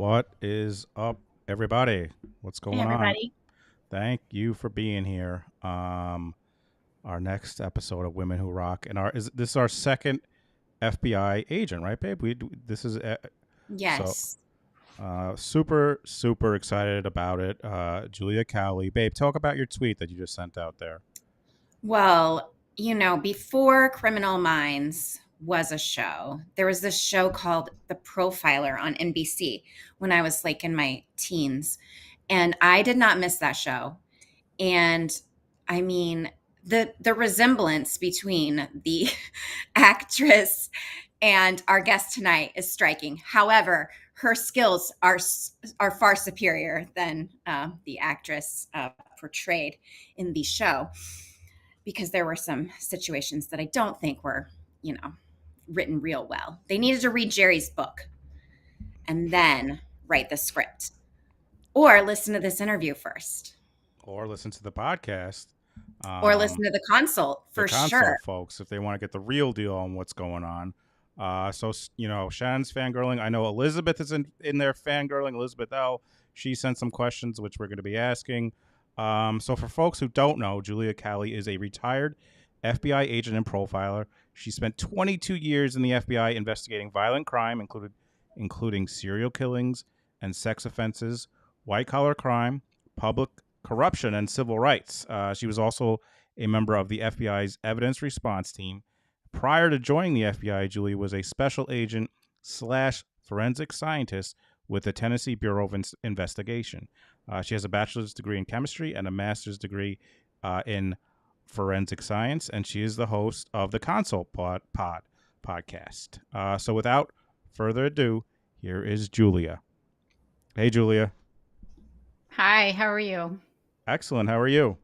What is up, everybody? What's Hey, going on? everybody. Thank you for being here. Our next episode of Women Who Rock, and this is our second FBI agent, right, babe? This is so Yes. super excited about it. Julia Cowley, babe, talk about your tweet that you just sent out there. Well, before Criminal Minds was a show, there was this show called The Profiler on NBC when I was like in my teens. And I did not miss that show. And I mean, the resemblance between the actress and our guest tonight is striking. However, her skills are far superior than the actress portrayed in the show, because there were some situations that I don't think were, written real well. They needed to read Jerry's book and then write the script, or listen to this interview first, Or listen to the podcast. or Um, listen to the consult the for console sure. folks, if they want to get the real deal on what's going on. Shannon's fangirling. I know Elizabeth is in there fangirling. Elizabeth L. She sent some questions, which we're going to be asking. So for folks who don't know, Julia Cowley is a retired FBI agent and profiler. She spent 22 years in the FBI investigating violent crime, including serial killings and sex offenses, white collar crime, public corruption, and civil rights. She was also a member of the FBI's evidence response team. Prior to joining the FBI, Julie was a special agent slash forensic scientist with the Tennessee Bureau of Investigation. She has a bachelor's degree in chemistry and a master's degree in forensic science, and she is the host of the Consult podcast. So without further ado, here is Julia. Hey, Julia. Hi, how are you? Excellent. How are you?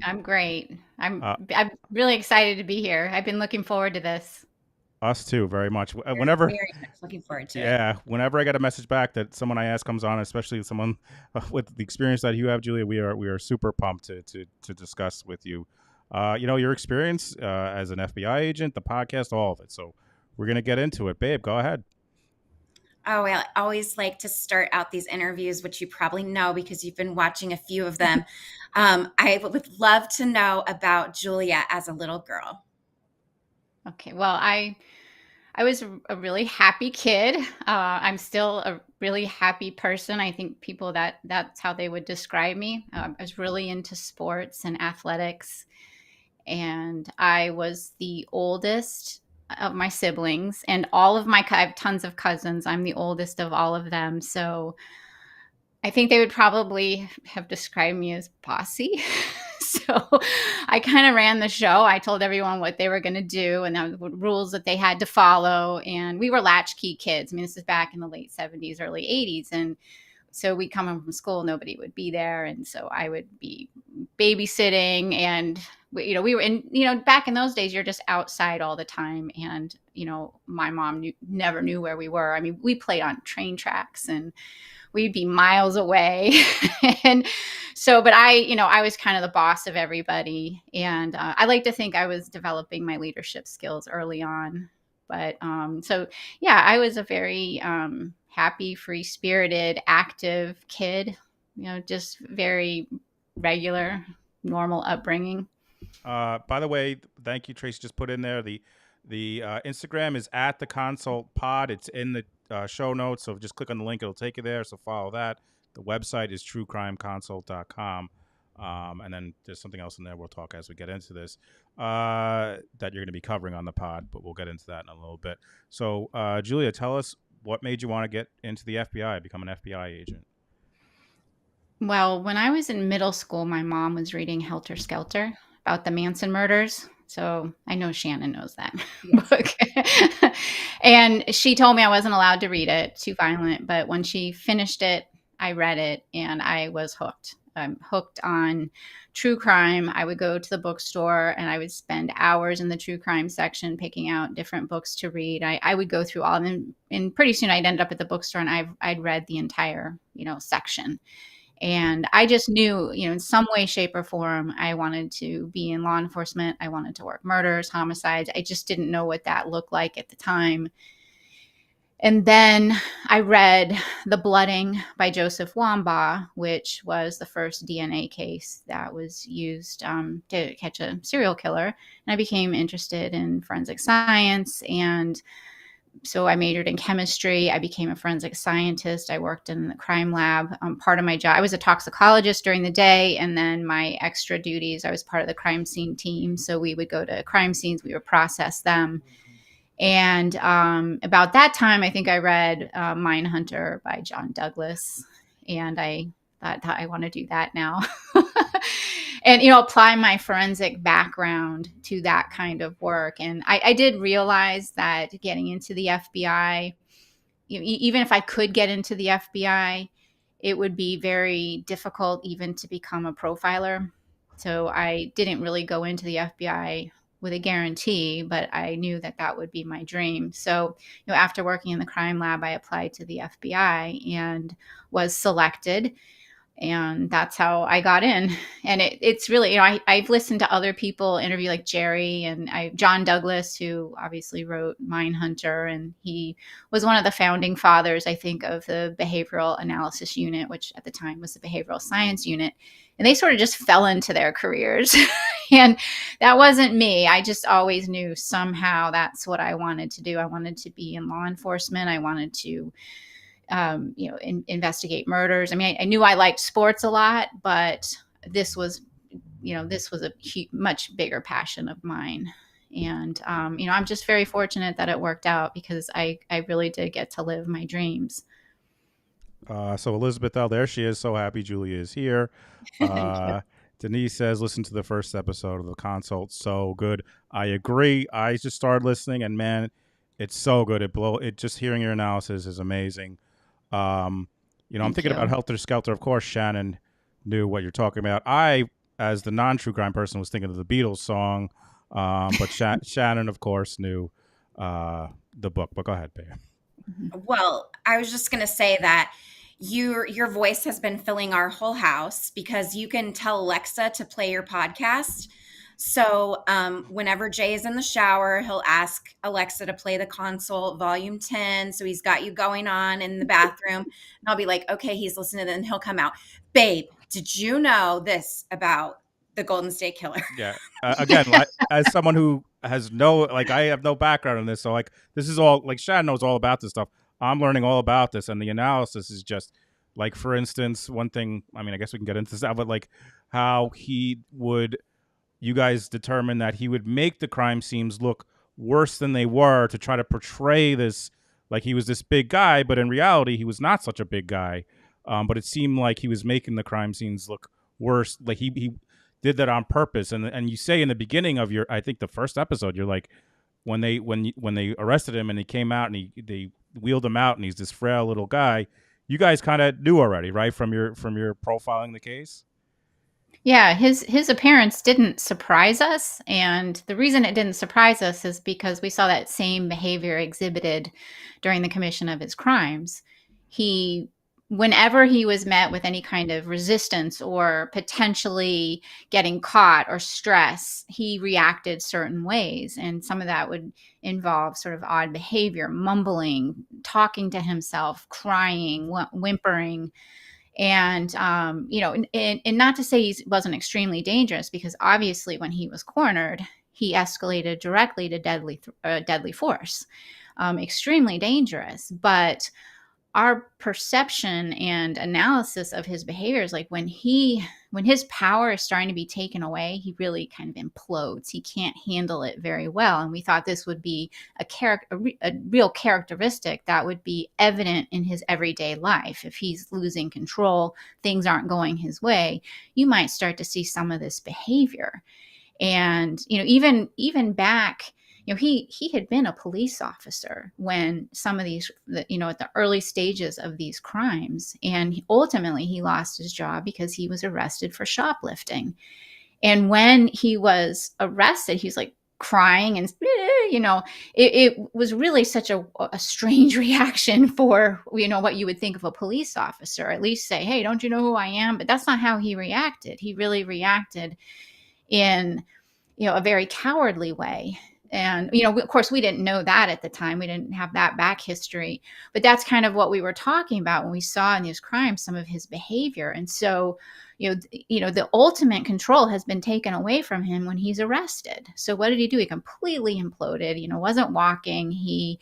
I'm great. I'm Uh, I'm really excited to be here. I've been looking forward to this. us too, very much. Very, Whenever very much looking forward to it. Yeah, whenever I get a message back that someone I ask comes on, especially someone with the experience that you have, Julia, we are super pumped to discuss with you. Your experience as an FBI agent, the podcast, all of it. So we're gonna get into it, babe. Go ahead. Oh, well, I always like to start out these interviews, which you probably know because you've been watching a few of them. I would love to know about Julia as a little girl. Okay, well, I was a really happy kid. I'm still a really happy person. I think people that's how they would describe me. I was really into sports and athletics, and I was the oldest of my siblings, and I have tons of cousins. I'm the oldest of all of them, so I think they would probably have described me as bossy. So I kind of ran the show. I told everyone what they were going to do and the rules that they had to follow. And we were latchkey kids. I mean, this is back in the late 70s, early 80s. And so we'd come home from school, nobody would be there. And so I would be babysitting. And, we were in, back in those days, you're just outside all the time. And, my mom never knew where we were. I mean, we played on train tracks and we'd be miles away. And so, but I was kind of the boss of everybody. And I like to think I was developing my leadership skills early on. But so, yeah, I was a very happy, free spirited, active kid, just very regular, normal upbringing. By the way, thank you, Tracy. Just put in there the Instagram is at the Consult Pod. It's in the show notes, so just click on the link; it'll take you there. So follow that. The website is truecrimeconsult.com. And then there's something else in there we'll talk as we get into this that you're going to be covering on the pod, but we'll get into that in a little bit. So, Julia, tell us what made you want to get into the FBI, become an FBI agent. Well, when I was in middle school, my mom was reading Helter Skelter about the Manson murders. So I know Shannon knows that Yes. book. And she told me I wasn't allowed to read it, too violent. But when she finished it, I read it and I was hooked. I'm hooked on true crime. I would go to the bookstore and I would spend hours in the true crime section picking out different books to read. I would go through all of them, and pretty soon I'd end up at the bookstore and I'd read the entire, section. And I just knew, in some way, shape, or form, I wanted to be in law enforcement. I wanted to work murders, homicides. I just didn't know what that looked like at the time. And then I read The Blooding by Joseph Wambaugh, which was the first DNA case that was used to catch a serial killer. And I became interested in forensic science. And so I majored in chemistry. I became a forensic scientist. I worked in the crime lab. Part of my job, I was a toxicologist during the day. And then my extra duties, I was part of the crime scene team. So we would go to crime scenes, we would process them. And about that time, I think I read Mindhunter by John Douglas, and I thought I want to do that now, and apply my forensic background to that kind of work. And I did realize that getting into the FBI, even if I could get into the FBI, it would be very difficult even to become a profiler. So I didn't really go into the FBI with a guarantee, but I knew that that would be my dream. So, after working in the crime lab, I applied to the FBI and was selected. And that's how I got in. And it's really, I've listened to other people interview, like Jerry and John Douglas, who obviously wrote Mindhunter, and he was one of the founding fathers, I think, of the behavioral analysis unit, which at the time was the behavioral science unit. And they sort of just fell into their careers. And that wasn't me. I just always knew somehow that's what I wanted to do. I wanted to be in law enforcement. I wanted to investigate murders. I mean, I knew I liked sports a lot, but this was a much bigger passion of mine. And, I'm just very fortunate that it worked out, because I really did get to live my dreams. So Elizabeth, there she is. So happy Julia is here. Denise says, listen to the first episode of The Consult. So good. I agree. I just started listening, and man, it's so good. It just hearing your analysis is amazing. I'm thinking about Helter Skelter. Of course, Shannon knew what you're talking about. I, as the non-true crime person, was thinking of the Beatles song, but Shannon, of course, knew the book. But go ahead, babe. Well, I was just going to say that your voice has been filling our whole house, because you can tell Alexa to play your podcast. So whenever Jay is in the shower, he'll ask Alexa to play The Consult Volume 10. So he's got you going on in the bathroom. And I'll be like, okay, he's listening. And he'll come out. Babe, did you know this about the Golden State Killer? Yeah. Again, as someone who has I have no background in this. So this is all, Shannon knows all about this stuff. I'm learning all about this. And the analysis is just for instance, one thing, I mean, I guess we can get into this now, but how you guys determined that he would make the crime scenes look worse than they were to try to portray this, he was this big guy, but in reality, he was not such a big guy. But it seemed like he was making the crime scenes look worse. He did that on purpose. And you say in the beginning of I think the first episode, you're like, when they arrested him and he came out and they wheeled him out and he's this frail little guy, you guys kind of knew already, right? From your profiling the case. Yeah, his appearance didn't surprise us, and the reason it didn't surprise us is because we saw that same behavior exhibited during the commission of his crimes. Whenever he was met with any kind of resistance or potentially getting caught or stress, he reacted certain ways, and some of that would involve sort of odd behavior, mumbling, talking to himself, crying, whimpering. And and not to say he wasn't extremely dangerous, because obviously when he was cornered, he escalated directly to deadly force, extremely dangerous. But our perception and analysis of his behaviors, when his power is starting to be taken away, he really kind of implodes. He can't handle it very well. And we thought this would be a real characteristic that would be evident in his everyday life. If he's losing control, things aren't going his way, you might start to see some of this behavior. And, even back, he had been a police officer when some of these, at the early stages of these crimes. And ultimately he lost his job because he was arrested for shoplifting. And when he was arrested, he's crying and, it was really such a strange reaction for, what you would think of a police officer. At least say, hey, don't you know who I am? But that's not how he reacted. He really reacted in, a very cowardly way. And, of course, we didn't know that at the time. We didn't have that back history. But that's kind of what we were talking about when we saw in these crimes some of his behavior. And so, the ultimate control has been taken away from him when he's arrested. So what did he do? He completely imploded, wasn't walking. He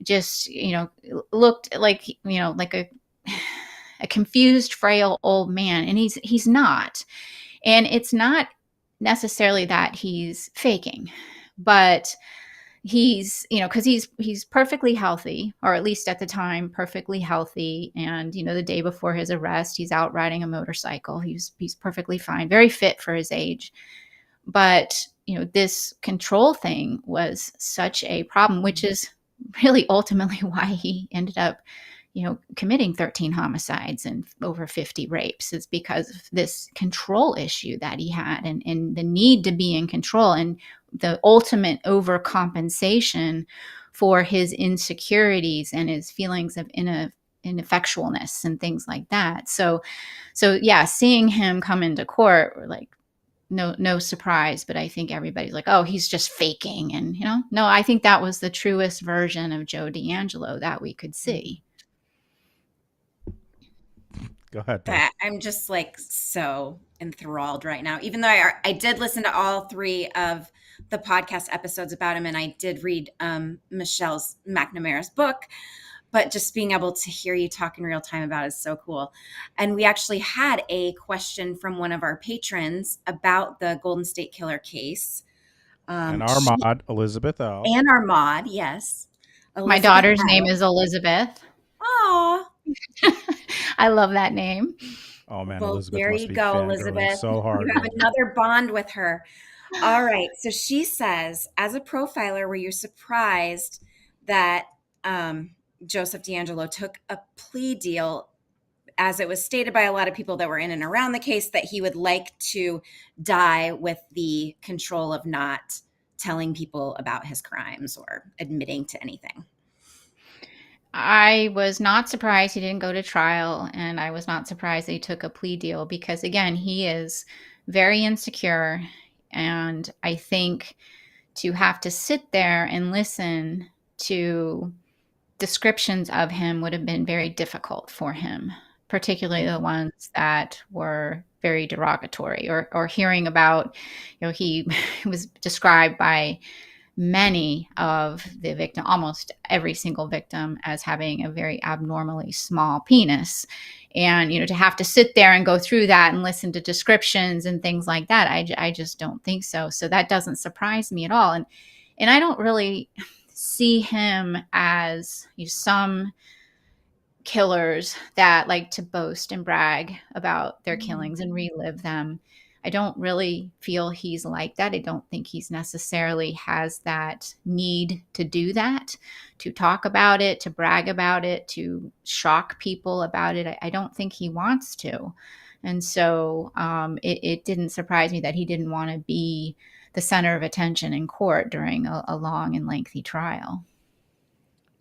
just, looked like, like a confused, frail old man. And he's not. And it's not necessarily that he's faking, but he's, because he's perfectly healthy, or at least at the time perfectly healthy. And the day before his arrest, he's out riding a motorcycle. He's perfectly fine, very fit for his age. But this control thing was such a problem, which is really ultimately why he ended up committing 13 homicides and over 50 rapes. Is because of this control issue that he had, and the need to be in control, and the ultimate overcompensation for his insecurities and his feelings of ineffectualness and things like that. So yeah, seeing him come into court, we're like, no surprise, but I think everybody's like, oh, he's just faking. And, no, I think that was the truest version of Joe D'Angelo that we could see. Go ahead. I'm just like so enthralled right now, even though I did listen to all 3 of the podcast episodes about him, and I did read Michelle McNamara's book, but just being able to hear you talk in real time about it is so cool. And we actually had a question from one of our patrons about the Golden State Killer case. And our mod, Elizabeth L. And our mod, yes. My daughter's name is Elizabeth. Aw. I love that name. Oh, man, well, Elizabeth there must you be go, Elizabeth. So hard. You have another bond with her. All right. So she says, as a profiler, were you surprised that Joseph D'Angelo took a plea deal, as it was stated by a lot of people that were in and around the case, that he would like to die with the control of not telling people about his crimes or admitting to anything? I was not surprised he didn't go to trial, and I was not surprised he took a plea deal because, again, he is very insecure. And I think to have to sit there and listen to descriptions of him would have been very difficult for him, particularly the ones that were very derogatory, or hearing about, he was described by many of the victim, almost every single victim, as having a very abnormally small penis. And, to have to sit there and go through that and listen to descriptions and things like that, I just don't think so. So that doesn't surprise me at all. And I don't really see him as some killers that like to boast and brag about their killings and relive them. I don't really feel he's like that. I don't think he's necessarily has that need to do that, to talk about it, to brag about it, to shock people about it. I don't think he wants to. And so it didn't surprise me that he didn't want to be the center of attention in court during a long and lengthy trial.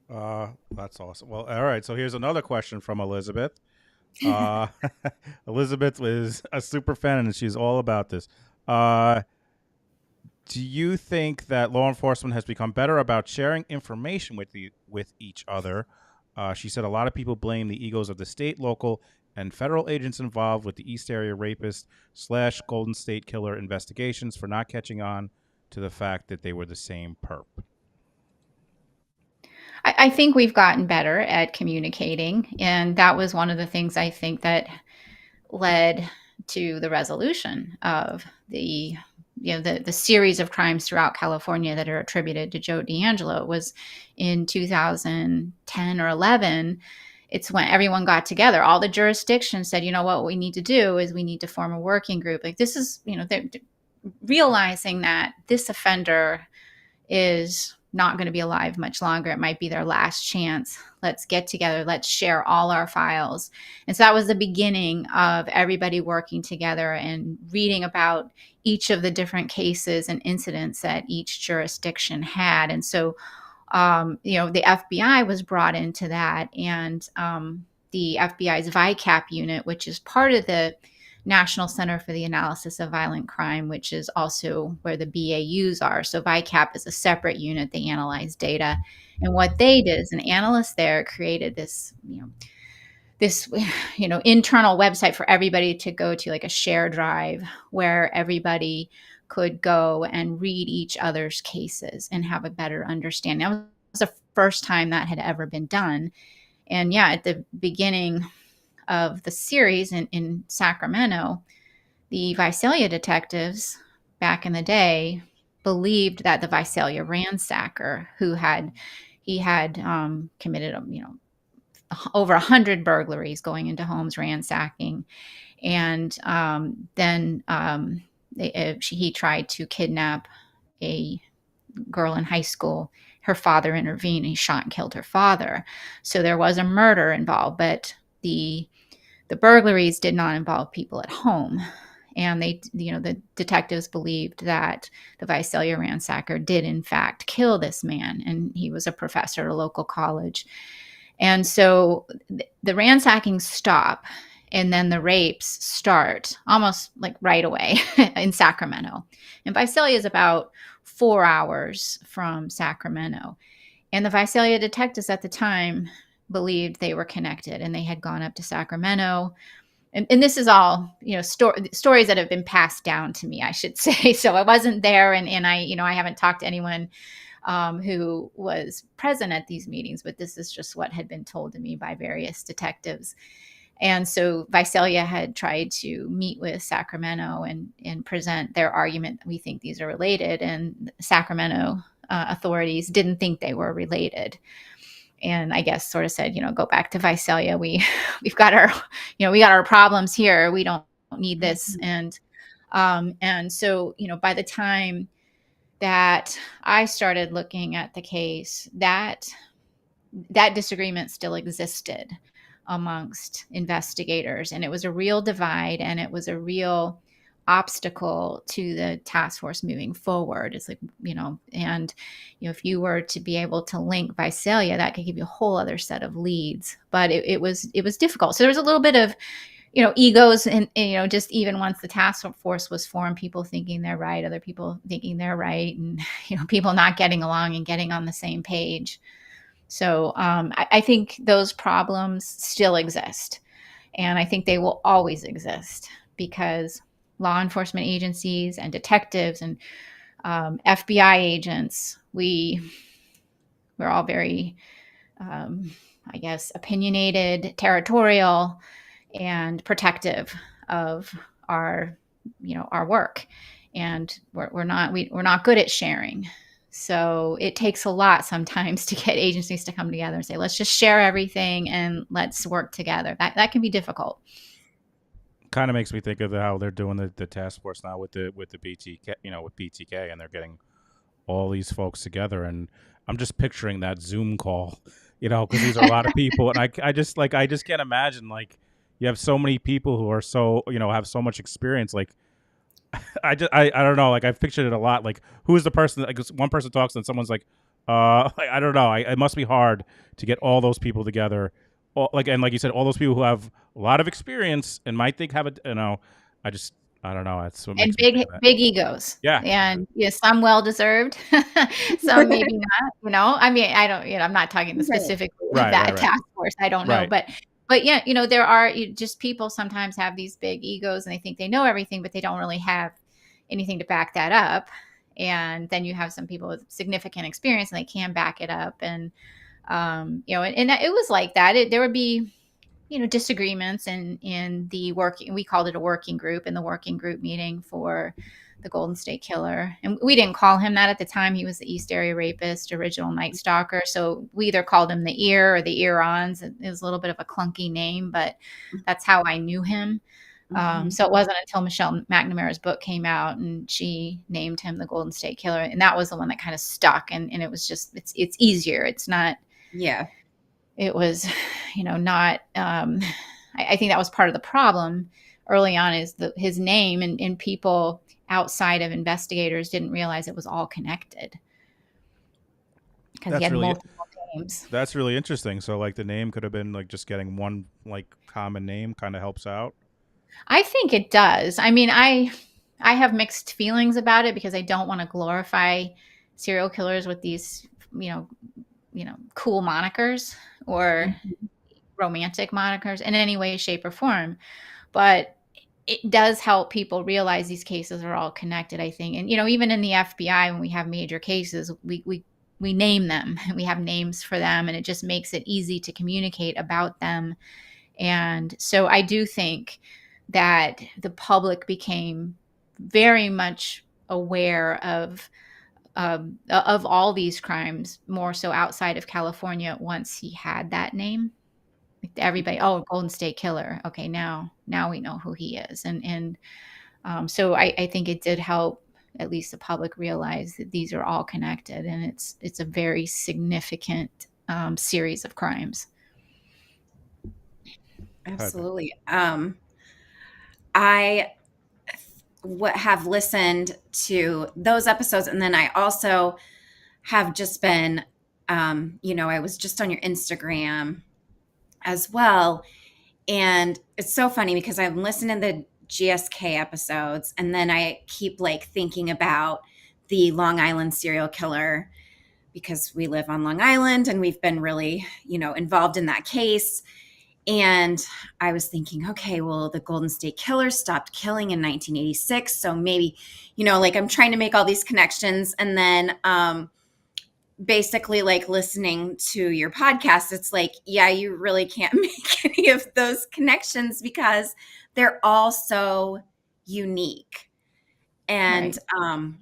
That's awesome. Well, all right. So here's another question from Elizabeth. Elizabeth is a super fan, and she's all about this. Do you think that law enforcement has become better about sharing information with each other? She said a lot of people blame the egos of the state, local, and federal agents involved with the East Area rapist / Golden State Killer investigations for not catching on to the fact that they were the same perp. I think we've gotten better at communicating, and that was one of the things I think that led to the resolution of the series of crimes throughout California that are attributed to Joe D'Angelo. Was in 2010 or 11. It's when everyone got together. All the jurisdictions said, what we need to do is we need to form a working group. Like, this is, they're realizing that this offender is not going to be alive much longer. It might be their last chance. Let's get together. Let's share all our files. And so that was the beginning of everybody working together and reading about each of the different cases and incidents that each jurisdiction had. And so, the FBI was brought into that, and the FBI's VICAP unit, which is part of the National Center for the Analysis of Violent Crime, which is also where the BAUs are. So VICAP is a separate unit. They analyze data. And what they did is an analyst there created this internal website for everybody to go to, like a share drive where everybody could go and read each other's cases and have a better understanding. That was the first time that had ever been done. And yeah, at the beginning of the series in Sacramento, the Visalia detectives back in the day believed that the Visalia ransacker, he had committed over 100 burglaries, going into homes, ransacking, and then he tried to kidnap a girl in high school. Her father intervened. He shot and killed her father. So there was a murder involved, but the burglaries did not involve people at home. And the detectives believed that the Visalia ransacker did in fact kill this man, and he was a professor at a local college. And so the ransacking stop, and then the rapes start almost like right away in Sacramento. And Visalia is about 4 hours from Sacramento. And the Visalia detectives at the time believed they were connected, and they had gone up to Sacramento. And this is all, stories that have been passed down to me, I should say. So I wasn't there, and I haven't talked to anyone who was present at these meetings, but this is just what had been told to me by various detectives. And so Visalia had tried to meet with Sacramento and present their argument that we think these are related, and Sacramento authorities didn't think they were related. And I guess sort of said, go back to Visalia. We've got our problems here. We don't need this. And so, by the time that I started looking at the case, that disagreement still existed amongst investigators. And it was a real divide, and it was a real obstacle to the task force moving forward. It's like, if you were to be able to link Visalia, that could give you a whole other set of leads. But it was difficult. So there was a little bit of, egos, and just even once the task force was formed, people thinking they're right, other people thinking they're right, and people not getting along and getting on the same page. So I think those problems still exist, and I think they will always exist, because law enforcement agencies and detectives and FBI agents, we're all very, I guess, opinionated, territorial, and protective of our work, and we're not good at sharing. So it takes a lot sometimes to get agencies to come together and say, let's just share everything and let's work together. That can be difficult. Kind of makes me think of how they're doing the task force now with the BTK, with BTK, and they're getting all these folks together, and I'm just picturing that Zoom call, because these are a lot of people, and I just can't imagine, like, you have so many people who are so, have so much experience, like, I don't know, like, I've pictured it a lot, like, who is the person, like, one person talks and someone's like, I don't know, it must be hard to get all those people together, and like you said, all those people who have a lot of experience and might think have I don't know, that's what makes me think of that. Big egos. Yeah. And some well deserved, some maybe not. I mean, I don't, I'm not talking specifically about that task force. I don't know, but yeah, there are just people sometimes have these big egos, and they think they know everything, but they don't really have anything to back that up. And then you have some people with significant experience, and they can back it up. And and it was like that. There would be disagreements in the working, we called it a working group, in the working group meeting for the Golden State Killer. And we didn't call him that at the time. He was the East Area Rapist, original Night Stalker. So we either called him the Ear or the Ear-Ons. It was a little bit of a clunky name, but that's how I knew him. So it wasn't until Michelle McNamara's book came out and she named him the Golden State Killer. And that was the one that kind of stuck. And it was just, it's easier. It's not. Yeah. It was, not, I think that was part of the problem early on, is his name, and people outside of investigators didn't realize it was all connected, because he had multiple names. That's really interesting. So, like, the name could have been, like, just getting one, like, common name kind of helps out. I think it does. I mean, I have mixed feelings about it because I don't want to glorify serial killers with these, cool monikers or Mhm. romantic monikers in any way, shape, or form. But it does help people realize these cases are all connected, I think. And even in the FBI, when we have major cases, we name them. We have names for them, and it just makes it easy to communicate about them. And so I do think that the public became very much aware of all these crimes, more so outside of California, once he had that name. Like everybody, oh, Golden State Killer. Okay, now we know who he is, and so I think it did help at least the public realize that these are all connected, and it's a very significant series of crimes. Heather. Absolutely. I have listened to those episodes, and then I also have just been, I was just on your Instagram as well, and it's so funny because I'm listening to the GSK episodes, and then I keep like thinking about the Long Island serial killer because we live on Long Island and we've been really, involved in that case. And I was thinking, okay, well, the Golden State Killer stopped killing in 1986. So maybe, like I'm trying to make all these connections. And then basically, like listening to your podcast, it's like, yeah, you really can't make any of those connections because they're all so unique. And Right.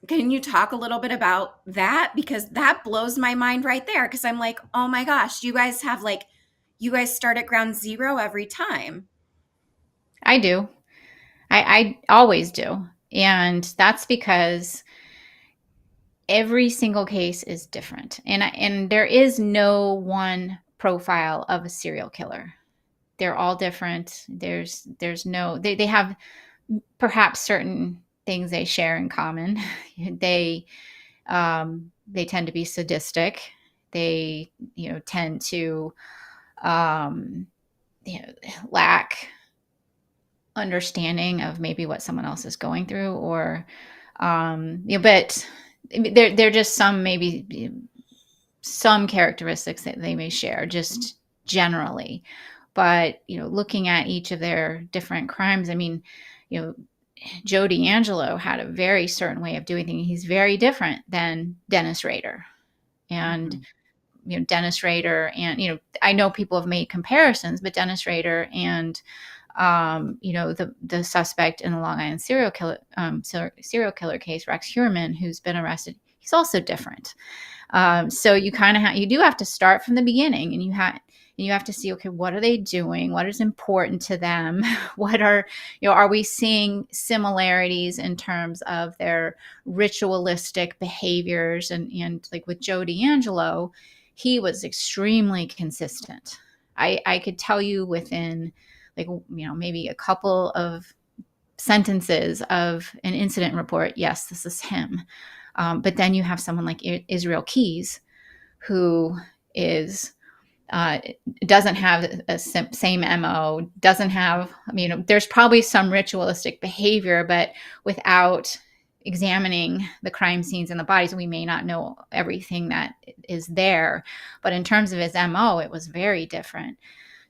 can you talk a little bit about that? Because that blows my mind right there. Because I'm like, oh my gosh, you guys start at ground zero every time. I do. I always do. And that's because every single case is different. And there is no one profile of a serial killer. They're all different. There's no they have perhaps certain things they share in common. They tend to be sadistic. They tend to um, lack understanding of maybe what someone else is going through, or but they're just some, maybe some characteristics that they may share just generally. But looking at each of their different crimes, I mean, you know Joe D'Angelo had a very certain way of doing things. He's very different than Dennis Rader. And Mhm. Dennis Rader, and I know people have made comparisons, but Dennis Rader and the suspect in the Long Island serial killer case, Rex Heuermann, who's been arrested, he's also different. So you kind of you do have to start from the beginning, and you have to see, okay, what are they doing? What is important to them? What are we seeing similarities in terms of their ritualistic behaviors? And like with Joe D'Angelo, he was extremely consistent. I could tell you within like maybe a couple of sentences of an incident report, yes, this is him. But then you have someone like Israel Keys, who is uh, doesn't have a same MO, doesn't have, there's probably some ritualistic behavior, but without examining the crime scenes and the bodies, we may not know everything that is there. But in terms of his MO, it was very different.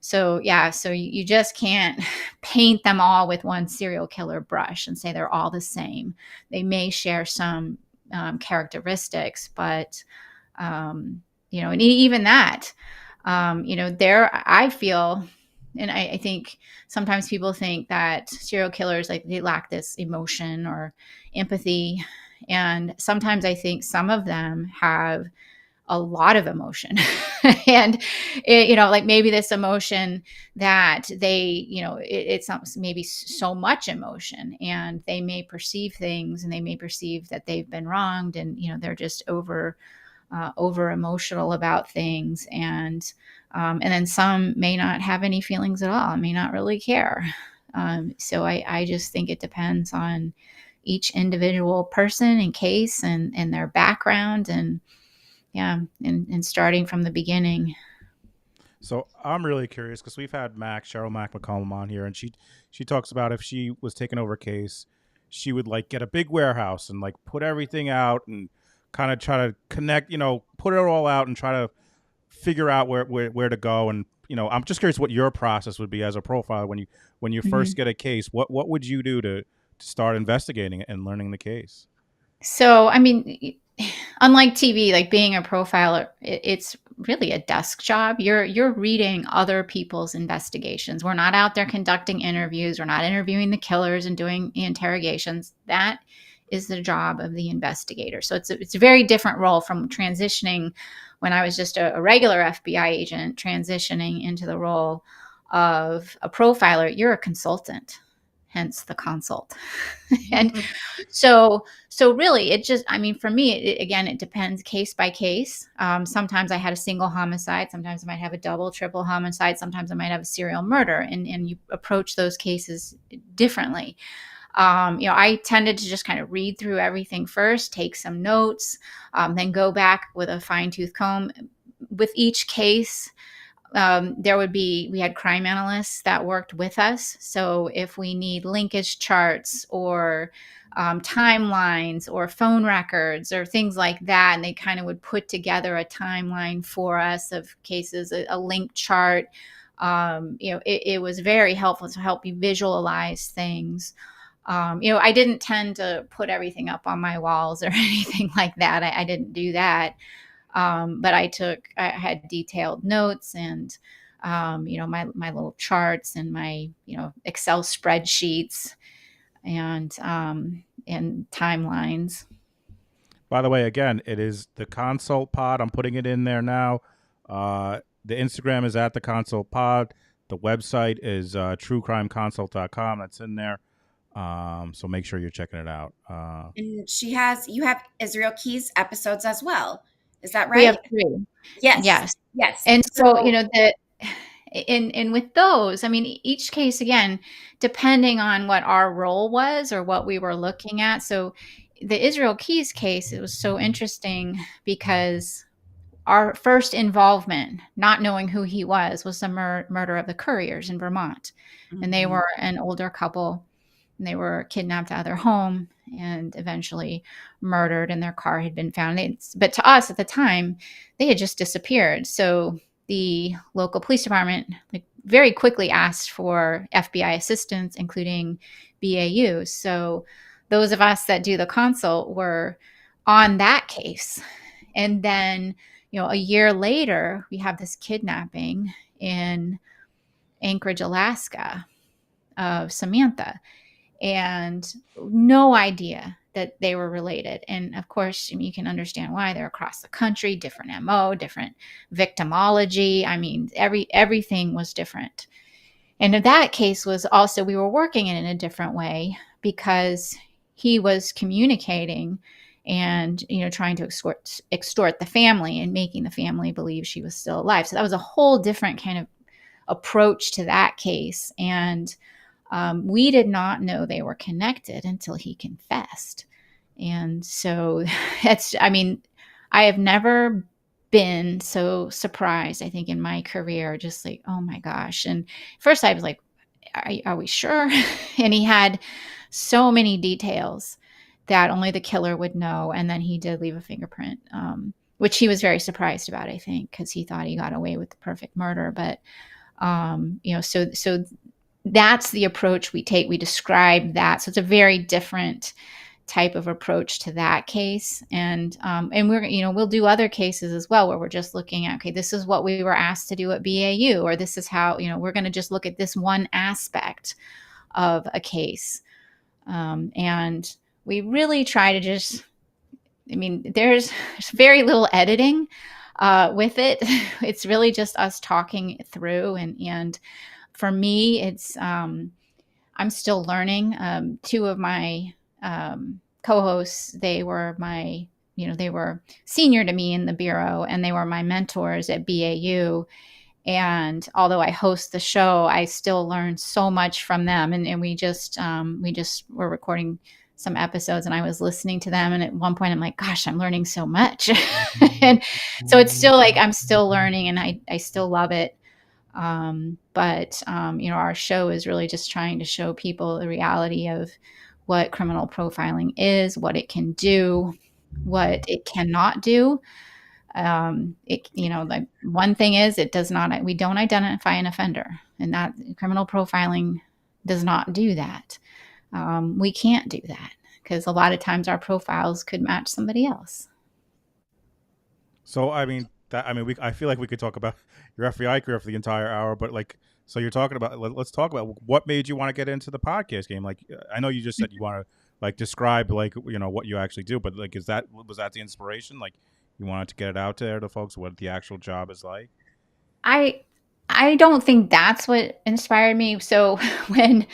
So yeah, so you just can't paint them all with one serial killer brush and say they're all the same. They may share some characteristics, but and even that, there I feel, and I think sometimes people think that serial killers, like, they lack this emotion or empathy, and sometimes I think some of them have a lot of emotion. And like maybe this emotion that it's not maybe so much emotion, and they may perceive things, and they may perceive that they've been wronged, and they're just over emotional about things. And then some may not have any feelings at all, may not really care. So I just think it depends on each individual person and case, and their background, and yeah, and starting from the beginning. So I'm really curious because we've had Cheryl Mac McCollum on here, and she talks about if she was taking over a case, she would like get a big warehouse and like put everything out and kind of try to connect, put it all out and try to figure out where to go. And I'm just curious what your process would be as a profiler when you Mhm. first get a case. What would you do to start investigating and learning the case? So, I mean, unlike TV, like being a profiler, it's really a desk job. You're reading other people's investigations. We're not out there conducting interviews. We're not interviewing the killers and doing the interrogations. That is the job of the investigator. So it's a very different role from transitioning when I was just a regular FBI agent, transitioning into the role of a profiler. You're a consultant, hence the consult. And so really it just, I mean, for me, again, it depends case by case. Sometimes I had a single homicide. Sometimes I might have a double, triple homicide. Sometimes I might have a serial murder, and you approach those cases differently. I tended to just kind of read through everything first, take some notes, then go back with a fine tooth comb with each case. We had crime analysts that worked with us. So if we need linkage charts or timelines or phone records or things like that, and they kind of would put together a timeline for us of cases, a link chart. It was very helpful to help me visualize things. I didn't tend to put everything up on my walls or anything like that. I didn't do that. But I had detailed notes and, my little charts and my, Excel spreadsheets and timelines. By the way, again, it is the Consult Pod. I'm putting it in there now. The Instagram is at the Consult Pod. The website is truecrimeconsult.com. That's in there. So make sure you're checking it out. And you have Israel Key's episodes as well. Is that We have right? 3. Yes. Yes. Yes. And so, So, and with those, I mean, each case, again, depending on what our role was or what we were looking at. So the Israel Keys case, it was so interesting because our first involvement, not knowing who he was the murder of the Couriers in Vermont. And they were an older couple, and they were kidnapped out of their home and eventually murdered, and their car had been found. But to us at the time, they had just disappeared. So the local police department very quickly asked for FBI assistance, including BAU. So those of us that do the consult were on that case. And then, a year later, we have this kidnapping in Anchorage, Alaska, of Samantha, and no idea that they were related. And of course, you can understand why. They're across the country, different MO, different victimology. I mean, everything was different. And in that case was also, we were working in a different way because he was communicating and, trying to extort the family and making the family believe she was still alive. So that was a whole different kind of approach to that case. And we did not know they were connected until he confessed. And so I have never been so surprised, I think, in my career, just like, oh my gosh. And first I was like, are we sure? And he had so many details that only the killer would know. And then he did leave a fingerprint, which he was very surprised about, I think, because he thought he got away with the perfect murder. But, so that's the approach we take. We describe that. So it's a very different type of approach to that case. And we'll do other cases as well where we're just looking at, okay, this is what we were asked to do at BAU, or this is how, we're going to just look at this one aspect of a case. And we really try to just, there's very little editing with it. It's really just us talking through. And for me, it's, I'm still learning. 2 of my co-hosts, they were they were senior to me in the Bureau, and they were my mentors at BAU. And although I host the show, I still learn so much from them. And we just were recording some episodes, and I was listening to them. And at one point I'm like, gosh, I'm learning so much. And so it's still like, I'm still learning, and I still love it. But our show is really just trying to show people the reality of what criminal profiling is, what it can do, what it cannot do. The one thing is we don't identify an offender, and that criminal profiling does not do that. We can't do that because a lot of times our profiles could match somebody else. So I feel like we could talk about your FBI career for the entire hour, but so you're talking about. Let's talk about what made you want to get into the podcast game. I know you just said you want to describe what you actually do, but was that the inspiration? You wanted to get it out there to folks what the actual job is like. I don't think that's what inspired me. So when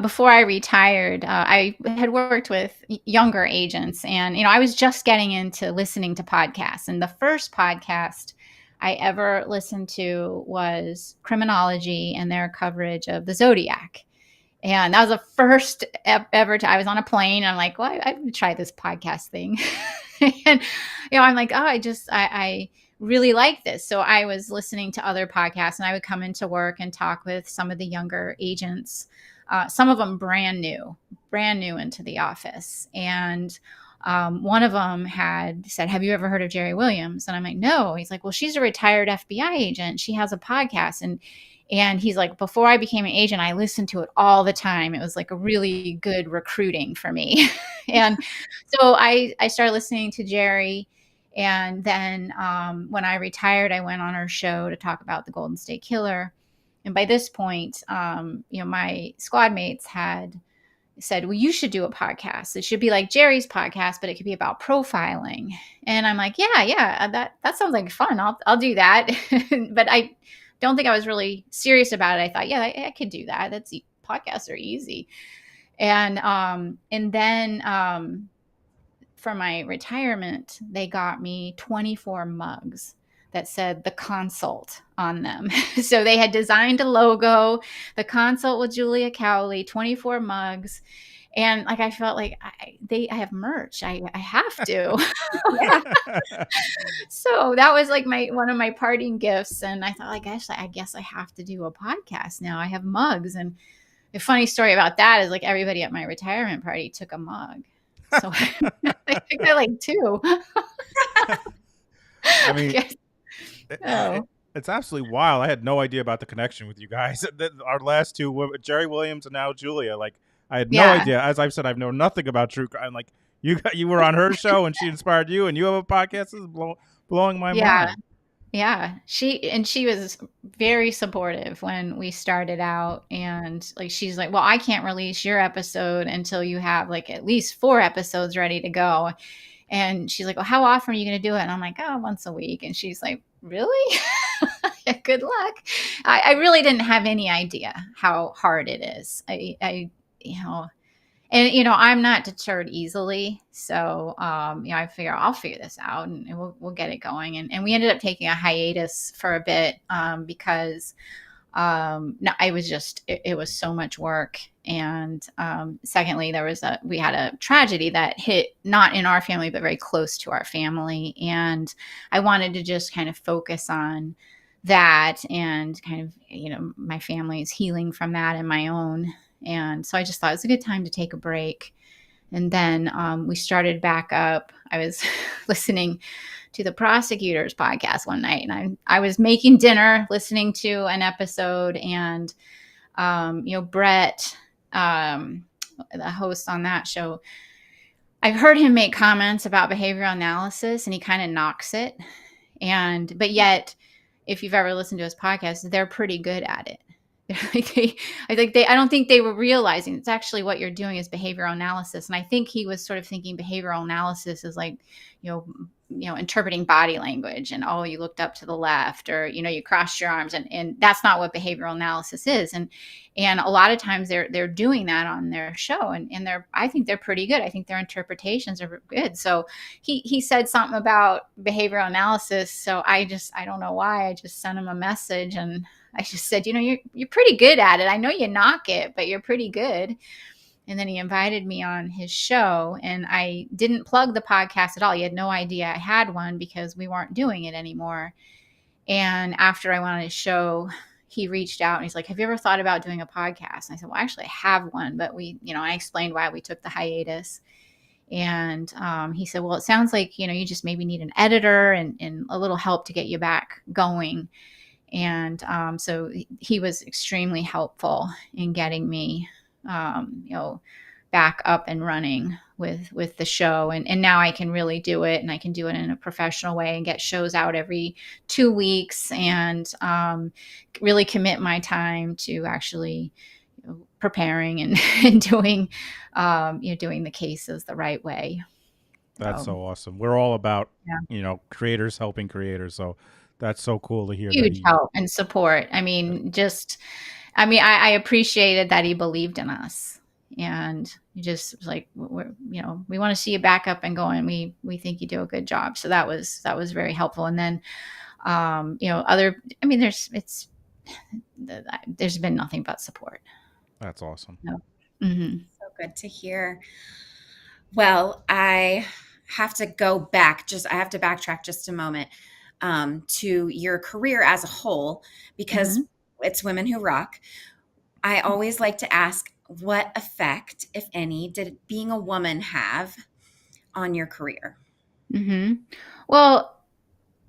before I retired, I had worked with younger agents, and I was just getting into listening to podcasts. And the first podcast I ever listened to was Criminology and their coverage of the Zodiac. And that was the first ever. I was on a plane. And I'm like, well, I would try this podcast thing. And I'm like, oh, I really like this. So I was listening to other podcasts, and I would come into work and talk with some of the younger agents, some of them brand new into the office. And one of them had said, have you ever heard of Jerry Williams? And I'm like, no. He's like, well, she's a retired FBI agent. She has a podcast. And he's like, before I became an agent, I listened to it all the time. It was like a really good recruiting for me. And so I started listening to Jerry. And then when I retired, I went on her show to talk about the Golden State Killer. And by this point, my squad mates had said, well, you should do a podcast. It should be like Jerry's podcast, but it could be about profiling. And I'm like, yeah, that sounds like fun. I'll do that. But I don't think I was really serious about it. I thought, yeah, I could do that. Podcasts are easy. And then for my retirement, they got me 24 mugs that said The Consult on them. So they had designed a logo, The Consult with Julia Cowley, 24 mugs. And I felt like I have merch. I have to. So that was one of my parting gifts. And I thought, I guess I have to do a podcast now. I have mugs. And the funny story about that is everybody at my retirement party took a mug. So I think I like two. I mean, it's absolutely wild. I had no idea about the connection with you guys. Our last two, Jerry Williams and now Julia. I had no idea. As I've said, I've known nothing about true crime. You were on her show and she inspired you, and you have a podcast. This is blowing my mind. Yeah, she was very supportive when we started out, and she's like, well, I can't release your episode until you have at least 4 episodes ready to go. And she's like, well, how often are you going to do it? And I'm like, oh, once a week. And she's like, really? Good luck. I really didn't have any idea how hard it is. And I'm not deterred easily, so I figure I'll figure this out, and we'll get it going. And we ended up taking a hiatus for a bit because it was so much work. And secondly, we had a tragedy that hit not in our family but very close to our family, and I wanted to just kind of focus on that and kind of my family's healing from that and my own. And so I just thought it was a good time to take a break. And then we started back up. I was listening to the Prosecutors podcast one night, and I was making dinner, listening to an episode, and Brett, the host on that show, I've heard him make comments about behavioral analysis, and he kind of knocks it. But yet, if you've ever listened to his podcast, they're pretty good at it. I don't think they were realizing it's actually what you're doing is behavioral analysis. And I think he was sort of thinking behavioral analysis is interpreting body language, and, oh, you looked up to the left, or, you crossed your arms, and that's not what behavioral analysis is. And a lot of times they're doing that on their show, and I think they're pretty good. I think their interpretations are good. So he said something about behavioral analysis. So I don't know why, I just sent him a message, and I just said, you're pretty good at it. I know you knock it, but you're pretty good. And then he invited me on his show, and I didn't plug the podcast at all. He had no idea I had one because we weren't doing it anymore. And after I went on his show, he reached out and he's like, have you ever thought about doing a podcast? And I said, well, actually I have one, but I explained why we took the hiatus. And he said, well, it sounds like, you just maybe need an editor and a little help to get you back going. And so he was extremely helpful in getting me, back up and running with the show. And now I can really do it, and I can do it in a professional way and get shows out every 2 weeks, and really commit my time to actually preparing and, and doing, doing the cases the right way. That's so awesome. We're all about, Yeah. Creators helping creators. So that's so cool to hear that Huge help and support. I mean, I appreciated that he believed in us, and he just was like, we want to see you back up and going. We think you do a good job. So that was very helpful. And then, there's been nothing but support. That's awesome. No. Mm-hmm. So good to hear. Well, I have to backtrack just a moment to your career as a whole, because it's Women Who Rock. I always like to ask, what effect, if any, did being a woman have on your career? Mm-hmm. Well,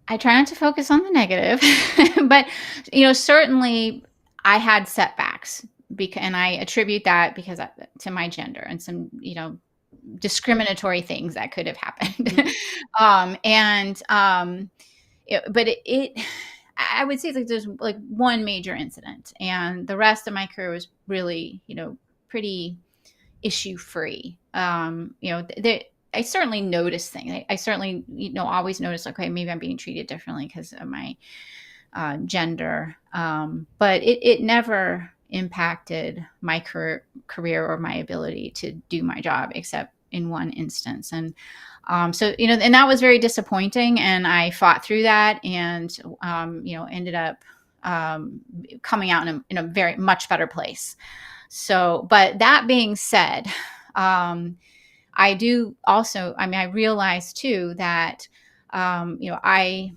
I try not to focus on the negative, but certainly I had setbacks, and I attribute that to my gender and some discriminatory things that could have happened. I would say there's like one major incident, and the rest of my career was really pretty issue free. I certainly noticed things. I certainly, always noticed, okay, maybe I'm being treated differently because of my gender. But it never impacted my career or my ability to do my job, except in one instance. And so, and that was very disappointing. And I fought through that, and, ended up coming out in a very much better place. So, but that being said, I do also, I realized too that, I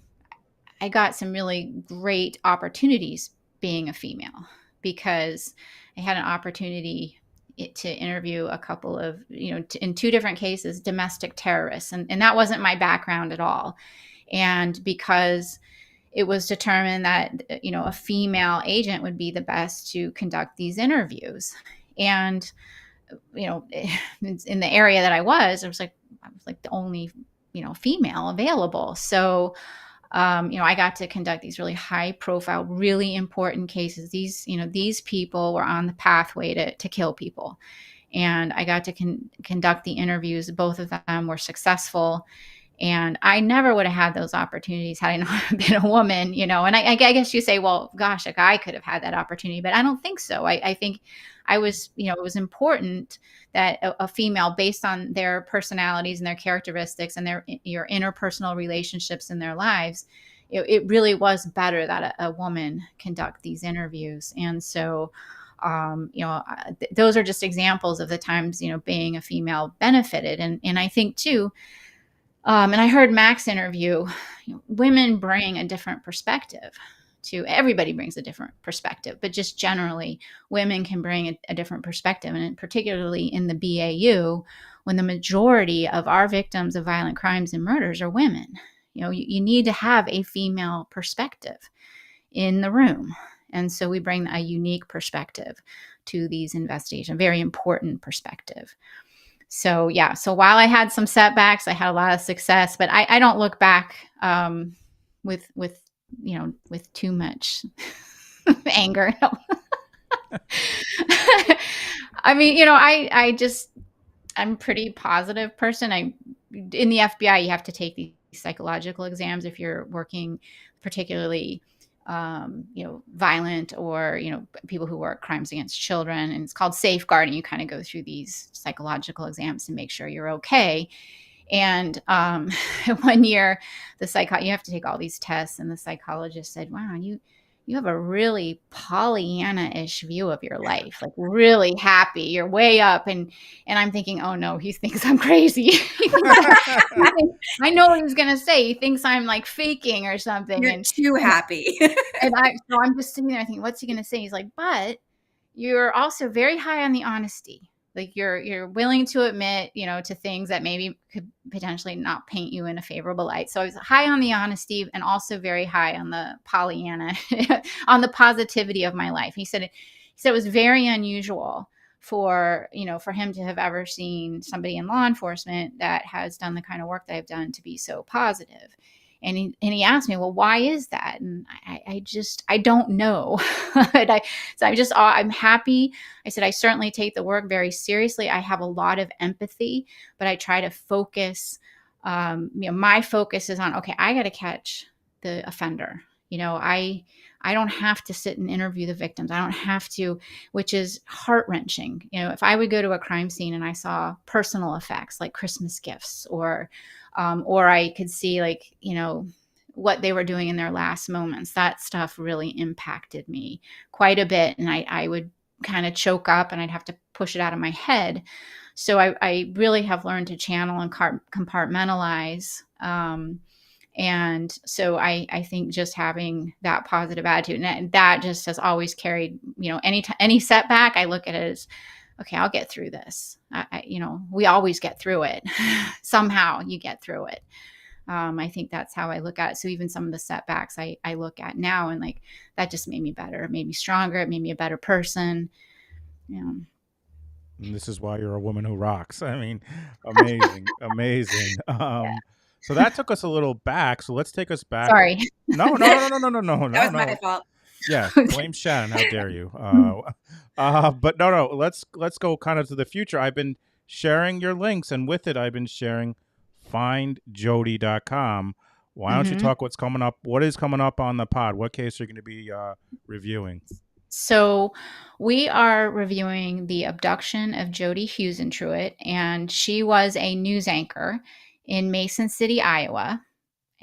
got some really great opportunities being a female, because I had an opportunity to interview a couple of, in 2 different cases, domestic terrorists. And that wasn't my background at all. And because it was determined that, a female agent would be the best to conduct these interviews. And in the area that I was like the only, female available. So, I got to conduct these really high profile, really important cases. These people were on the pathway to kill people. And I got to conduct the interviews. Both of them were successful. And I never would have had those opportunities had I not been a woman, and I guess you say, well, gosh, a guy could have had that opportunity, but I don't think so. I think I was, it was important that a female, based on their personalities and their characteristics and your interpersonal relationships in their lives, it really was better that a woman conduct these interviews. And so, those are just examples of the times, being a female benefited. And I think too, and I heard Mac's interview, women bring a different perspective to everybody, brings a different perspective, but just generally women can bring a different perspective. And particularly in the BAU, when the majority of our victims of violent crimes and murders are women, you need to have a female perspective in the room. And so we bring a unique perspective to these investigations, a very important perspective. So, yeah. So while I had some setbacks, I had a lot of success, but I don't look back with too much anger. I'm a pretty positive person. In the FBI, you have to take these psychological exams if you're working particularly violent or, people who work crimes against children, and it's called safeguarding. You kind of go through these psychological exams to make sure you're okay. And 1 year, you have to take all these tests, and the psychologist said, wow, you have a really Pollyanna-ish view of your life, like really happy. You're way up. And I'm thinking, oh no, he thinks I'm crazy. I know what he's going to say. He thinks I'm like faking or something. You're too happy. So I'm just sitting there thinking, what's he going to say? He's like, but you're also very high on the honesty. Like you're willing to admit, to things that maybe could potentially not paint you in a favorable light. So I was high on the honesty and also very high on the Pollyanna, on the positivity of my life. He said it was very unusual for him to have ever seen somebody in law enforcement that has done the kind of work that I've done to be so positive. And he asked me, well, why is that? And I don't know. I'm happy. I said, I certainly take the work very seriously. I have a lot of empathy, but I try to focus. My focus is on, okay, I got to catch the offender. I don't have to sit and interview the victims. I don't have to, which is heart-wrenching. If I would go to a crime scene and I saw personal effects like Christmas gifts or I could see what they were doing in their last moments, that stuff really impacted me quite a bit. And I would kind of choke up and I'd have to push it out of my head. So I really have learned to channel and compartmentalize. And so I think just having that positive attitude, and that just has always carried, any setback, I look at it as, okay, I'll get through this. We always get through it. Somehow you get through it. I think that's how I look at it. So even some of the setbacks I look at now and like, that just made me better. It made me stronger. It made me a better person. And this is why you're a woman who rocks. I mean, amazing, amazing. So that took us a little back. So let's take us back. Sorry. No. That was my fault. Yeah, blame Shannon. How dare you? But no. Let's go kind of to the future. I've been sharing your links, and with it, I've been sharing findjody.com. Why don't you talk what's coming up? What is coming up on the pod? What case are you going to be reviewing? So we are reviewing the abduction of Jody Huisentruit, and she was a news anchor in Mason City, Iowa.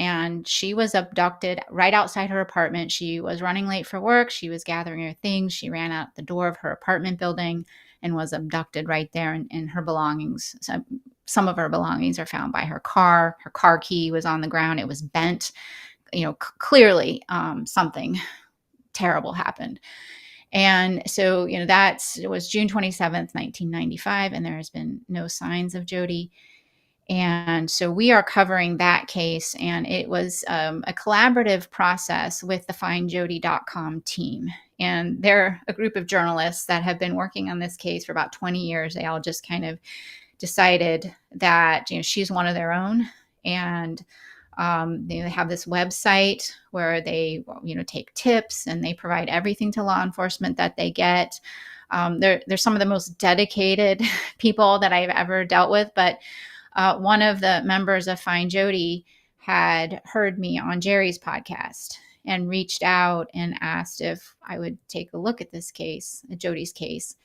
And she was abducted right outside her apartment. She was running late for work. She was gathering her things. She ran out the door of her apartment building and was abducted right there. And her belongings, some of her belongings are found by her car. Her car key was on the ground. It was bent. Clearly something terrible happened. And so, it was June 27th, 1995, and there has been no signs of Jody. And so we are covering that case, and it was a collaborative process with the findjody.com team. And they're a group of journalists that have been working on this case for about 20 years. They all just kind of decided that, she's one of their own. And they have this website where they, take tips and they provide everything to law enforcement that they get. They're some of the most dedicated people that I've ever dealt with, but one of the members of Find Jody had heard me on Jerry's podcast and reached out and asked if I would take a look at this case, Jody's case.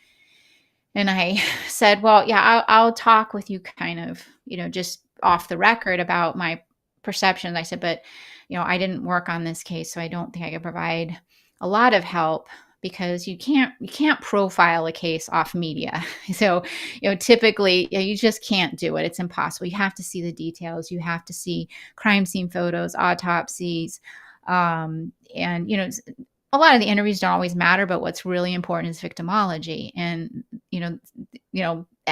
And I said, well, yeah, I'll talk with you kind of, just off the record about my perceptions. I said, but, I didn't work on this case, so I don't think I could provide a lot of help, because you can't profile a case off media. So, typically you just can't do it. It's impossible. You have to see the details. You have to see crime scene photos, autopsies. And, a lot of the interviews don't always matter, but what's really important is victimology. And,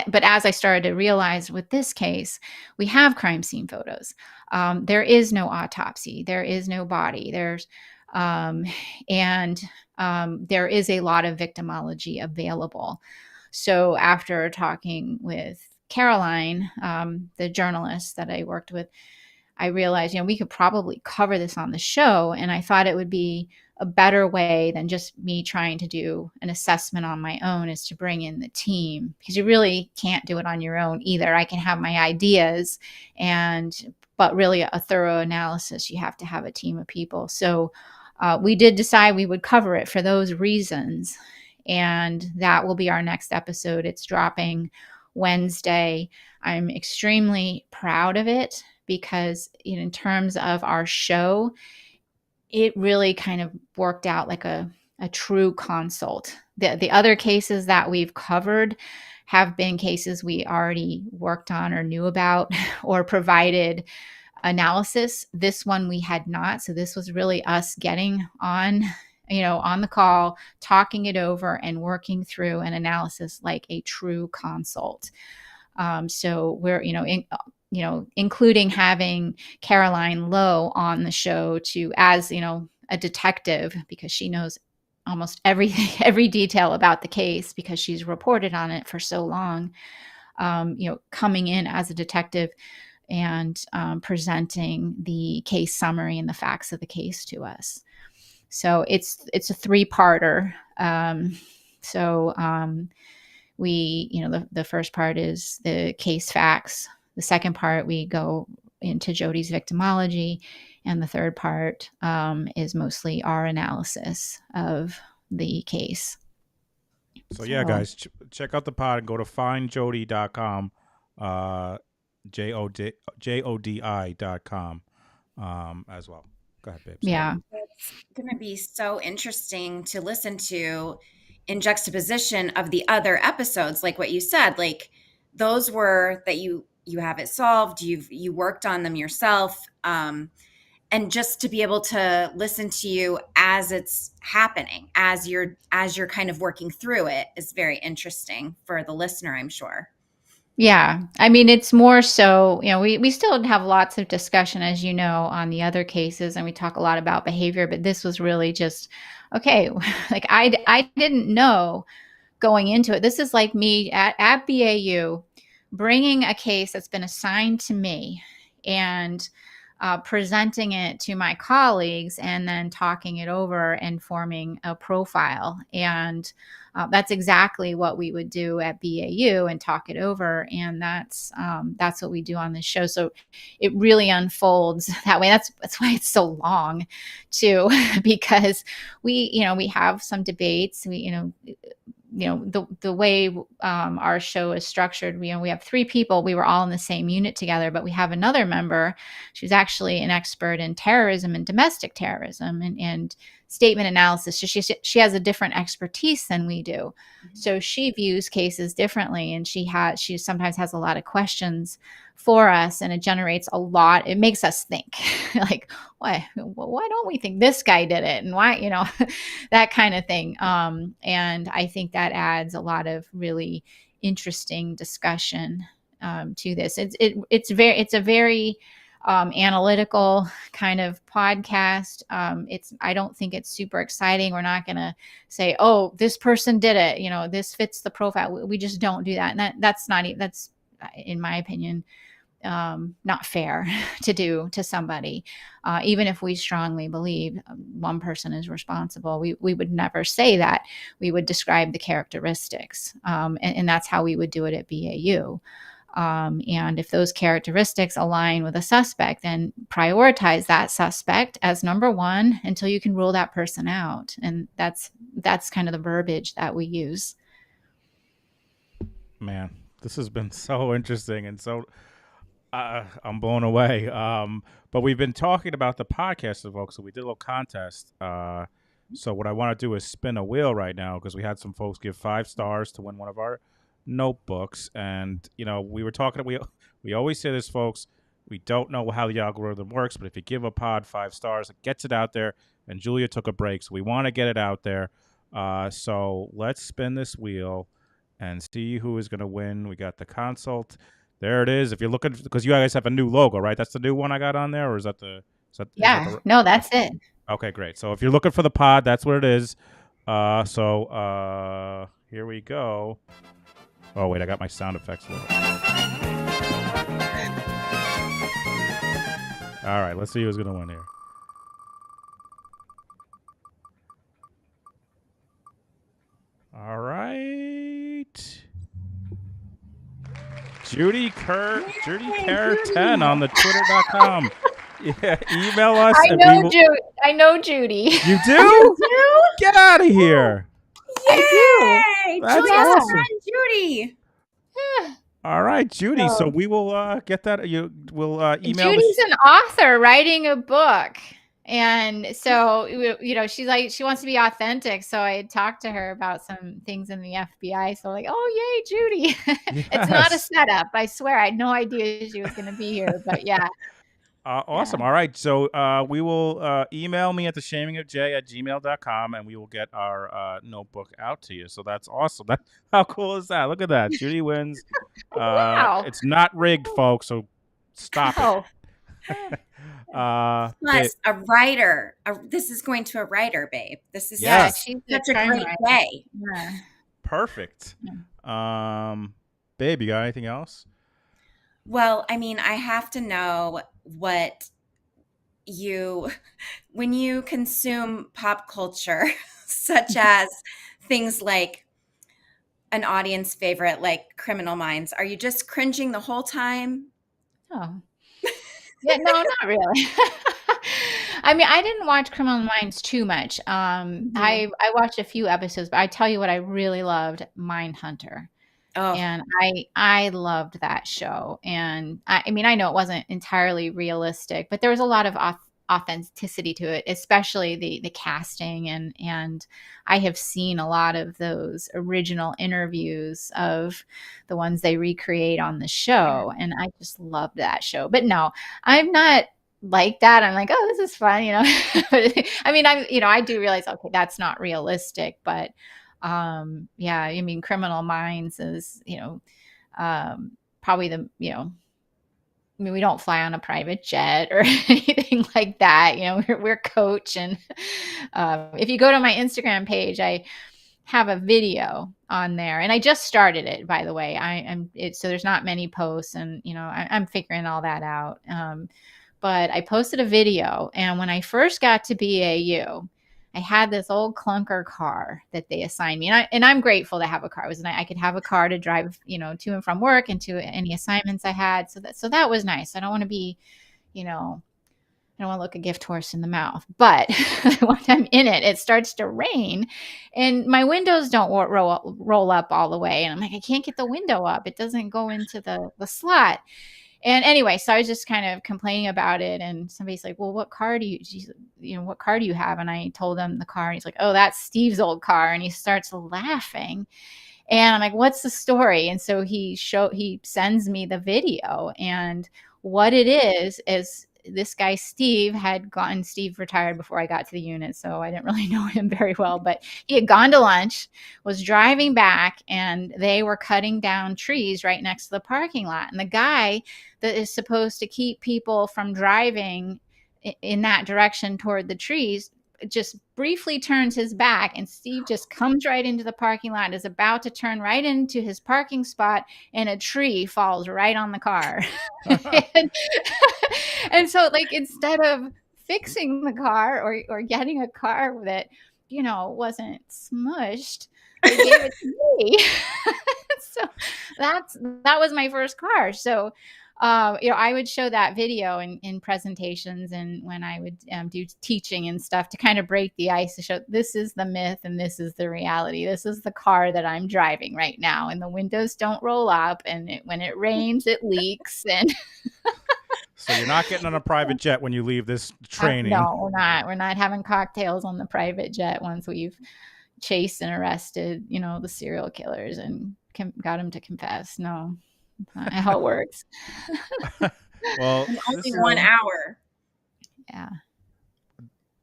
but as I started to realize with this case, we have crime scene photos. There is no autopsy. There is no body. There is a lot of victimology available. So after talking with Caroline, the journalist that I worked with, I realized, we could probably cover this on the show. And I thought it would be a better way than just me trying to do an assessment on my own, is to bring in the team, because you really can't do it on your own either. I can have my ideas, but really a thorough analysis, you have to have a team of people. So we did decide we would cover it for those reasons. And that will be our next episode. It's dropping Wednesday. I'm extremely proud of it, because in terms of our show, it really kind of worked out like a true consult. The other cases that we've covered have been cases we already worked on or knew about or provided analysis. This one we had not. So this was really us getting on, on the call, talking it over and working through an analysis like a true consult. So we're, including having Caroline Lowe on the show as a detective, because she knows almost every detail about the case because she's reported on it for so long. Coming in as a detective and presenting the case summary and the facts of the case to us. So it's a 3-parter. The first part is the case facts. The second part, we go into Jody's victimology. And the third part is mostly our analysis of the case. So yeah, guys, check out the pod and go to findjody.com, JODI.com as well. Go ahead, babe. Yeah. It's going to be so interesting to listen to in juxtaposition of the other episodes, like what you said, like those were that you have it solved, you worked on them yourself, and just to be able to listen to you as it's happening, as you're kind of working through it, is very interesting for the listener, I'm sure. Yeah. I mean, it's more so, we still have lots of discussion, as you know, on the other cases, and we talk a lot about behavior, but this was really just, okay, like I didn't know going into it. This is like me at BAU bringing a case that's been assigned to me and presenting it to my colleagues and then talking it over and forming a profile. And that's exactly what we would do at BAU and talk it over. And that's what we do on this show. So it really unfolds that way. That's why it's so long too, because we have some debates. The way our show is structured, we have 3 people. We were all in the same unit together, but we have another member. She's actually an expert in terrorism and domestic terrorism and statement analysis. So she has a different expertise than we do. Mm-hmm. So she views cases differently, and she sometimes has a lot of questions for us, and it generates a lot. It makes us think like, why don't we think this guy did it? And why, that kind of thing. And I think that adds a lot of really interesting discussion to this. It's a very analytical kind of podcast. I don't think it's super exciting. We're not going to say, oh, this person did it. This fits the profile. We just don't do that. And that's in my opinion, not fair to do to somebody. Even if we strongly believe one person is responsible, we would never say that. We would describe the characteristics. And that's how we would do it at BAU. And if those characteristics align with a suspect, then prioritize that suspect as number 1 until you can rule that person out. And that's kind of the verbiage that we use. Man, this has been so interesting and so I'm blown away. But we've been talking about the podcast, folks. So we did a little contest. So what I want to do is spin a wheel right now, because we had some folks give 5 stars to win one of our notebooks. And, we were talking, we always say this, folks, we don't know how the algorithm works, but if you give a pod 5 stars, it gets it out there. And Julia took a break, so we want to get it out there. So let's spin this wheel and see who is going to win. We got the consult. There it is. If you're looking, because you guys have a new logo, right? That's the new one I got on there, or is that the? No, that's it. Okay, great. So if you're looking for the pod, that's what it is. So here we go. Oh wait, I got my sound effects. All right, let's see who's gonna win here. All right. Judy Kerr 10 on the twitter.com. Yeah, email us. I know Judy. You do? Get out of here. Yay! That's Julia's awesome. friend Judy. All right, Judy. So we will get that. We'll email. Judy's an author writing a book. And so, she's like, she wants to be authentic. So I talked to her about some things in the FBI. So like, oh, yay, Judy. It's not a Yes. setup. I swear. I had no idea she was going to be here. But yeah. Yeah. Awesome. All right. So we will email me at theshamingofjay@gmail.com and we will get our notebook out to you. So that's awesome. How cool is that? Look at that. Judy wins. Wow. It's not rigged, folks. So stop it. Oh. Plus, a writer. This is going to a writer, babe. This is Yeah, Yes. she's such a great writer. day. Yeah. Perfect. Babe, you got anything else? Well, I mean, I have to know what when you consume pop culture, such as things like an audience favorite like Criminal Minds, are you just cringing the whole time? Oh. Yeah, no, not really. I mean, I didn't watch Criminal Minds too much. I watched a few episodes, but I tell you what, I really loved Mindhunter. Oh, And I loved that show. And I mean, I know it wasn't entirely realistic, but there was a lot of authenticity to it, especially the casting. And I have seen a lot of those original interviews of the ones they recreate on the show. And I just loved that show. But no, I'm not like that. I'm like, oh, this is fun, I mean, I do realize, okay, that's not realistic, but yeah, I mean, Criminal Minds is, probably I mean, we don't fly on a private jet or anything like that. We're coach. And if you go to my Instagram page, I have a video on there, and I just started it, by the way. So there's not many posts, and I'm figuring all that out. But I posted a video, and when I first got to BAU, I had this old clunker car that they assigned me, and I'm grateful to have a car. I could have a car to drive, to and from work and to any assignments I had. So that was nice. I don't want to be, I don't want to look a gift horse in the mouth. But when I'm in it, it starts to rain, and my windows don't roll up all the way, and I'm like, I can't get the window up. It doesn't go into the slot. And anyway, so I was just kind of complaining about it, and somebody's like, well, what car do you have? And I told him the car, and he's like, oh, that's Steve's old car. And he starts laughing, and I'm like, what's the story? And so he sends me the video, and what it is this guy Steve retired before I got to the unit, so I didn't really know him very well, but he had gone to lunch, was driving back, and they were cutting down trees right next to the parking lot. And the guy that is supposed to keep people from driving in that direction toward the trees just briefly turns his back, and Steve just comes right into the parking lot, is about to turn right into his parking spot, and a tree falls right on the car. And so, like, instead of fixing the car or getting a car that, wasn't smushed, they gave it to me. So that was my first car. So, I would show that video in presentations, and when I would do teaching and stuff, to kind of break the ice, to show this is the myth and this is the reality. This is the car that I'm driving right now, and the windows don't roll up, and when it rains, it leaks. And So you're not getting on a private jet when you leave this training. No, we're not. We're not having cocktails on the private jet once we've chased and arrested, the serial killers and got them to confess. No, not how it works. Well, in only 1 hour. Yeah.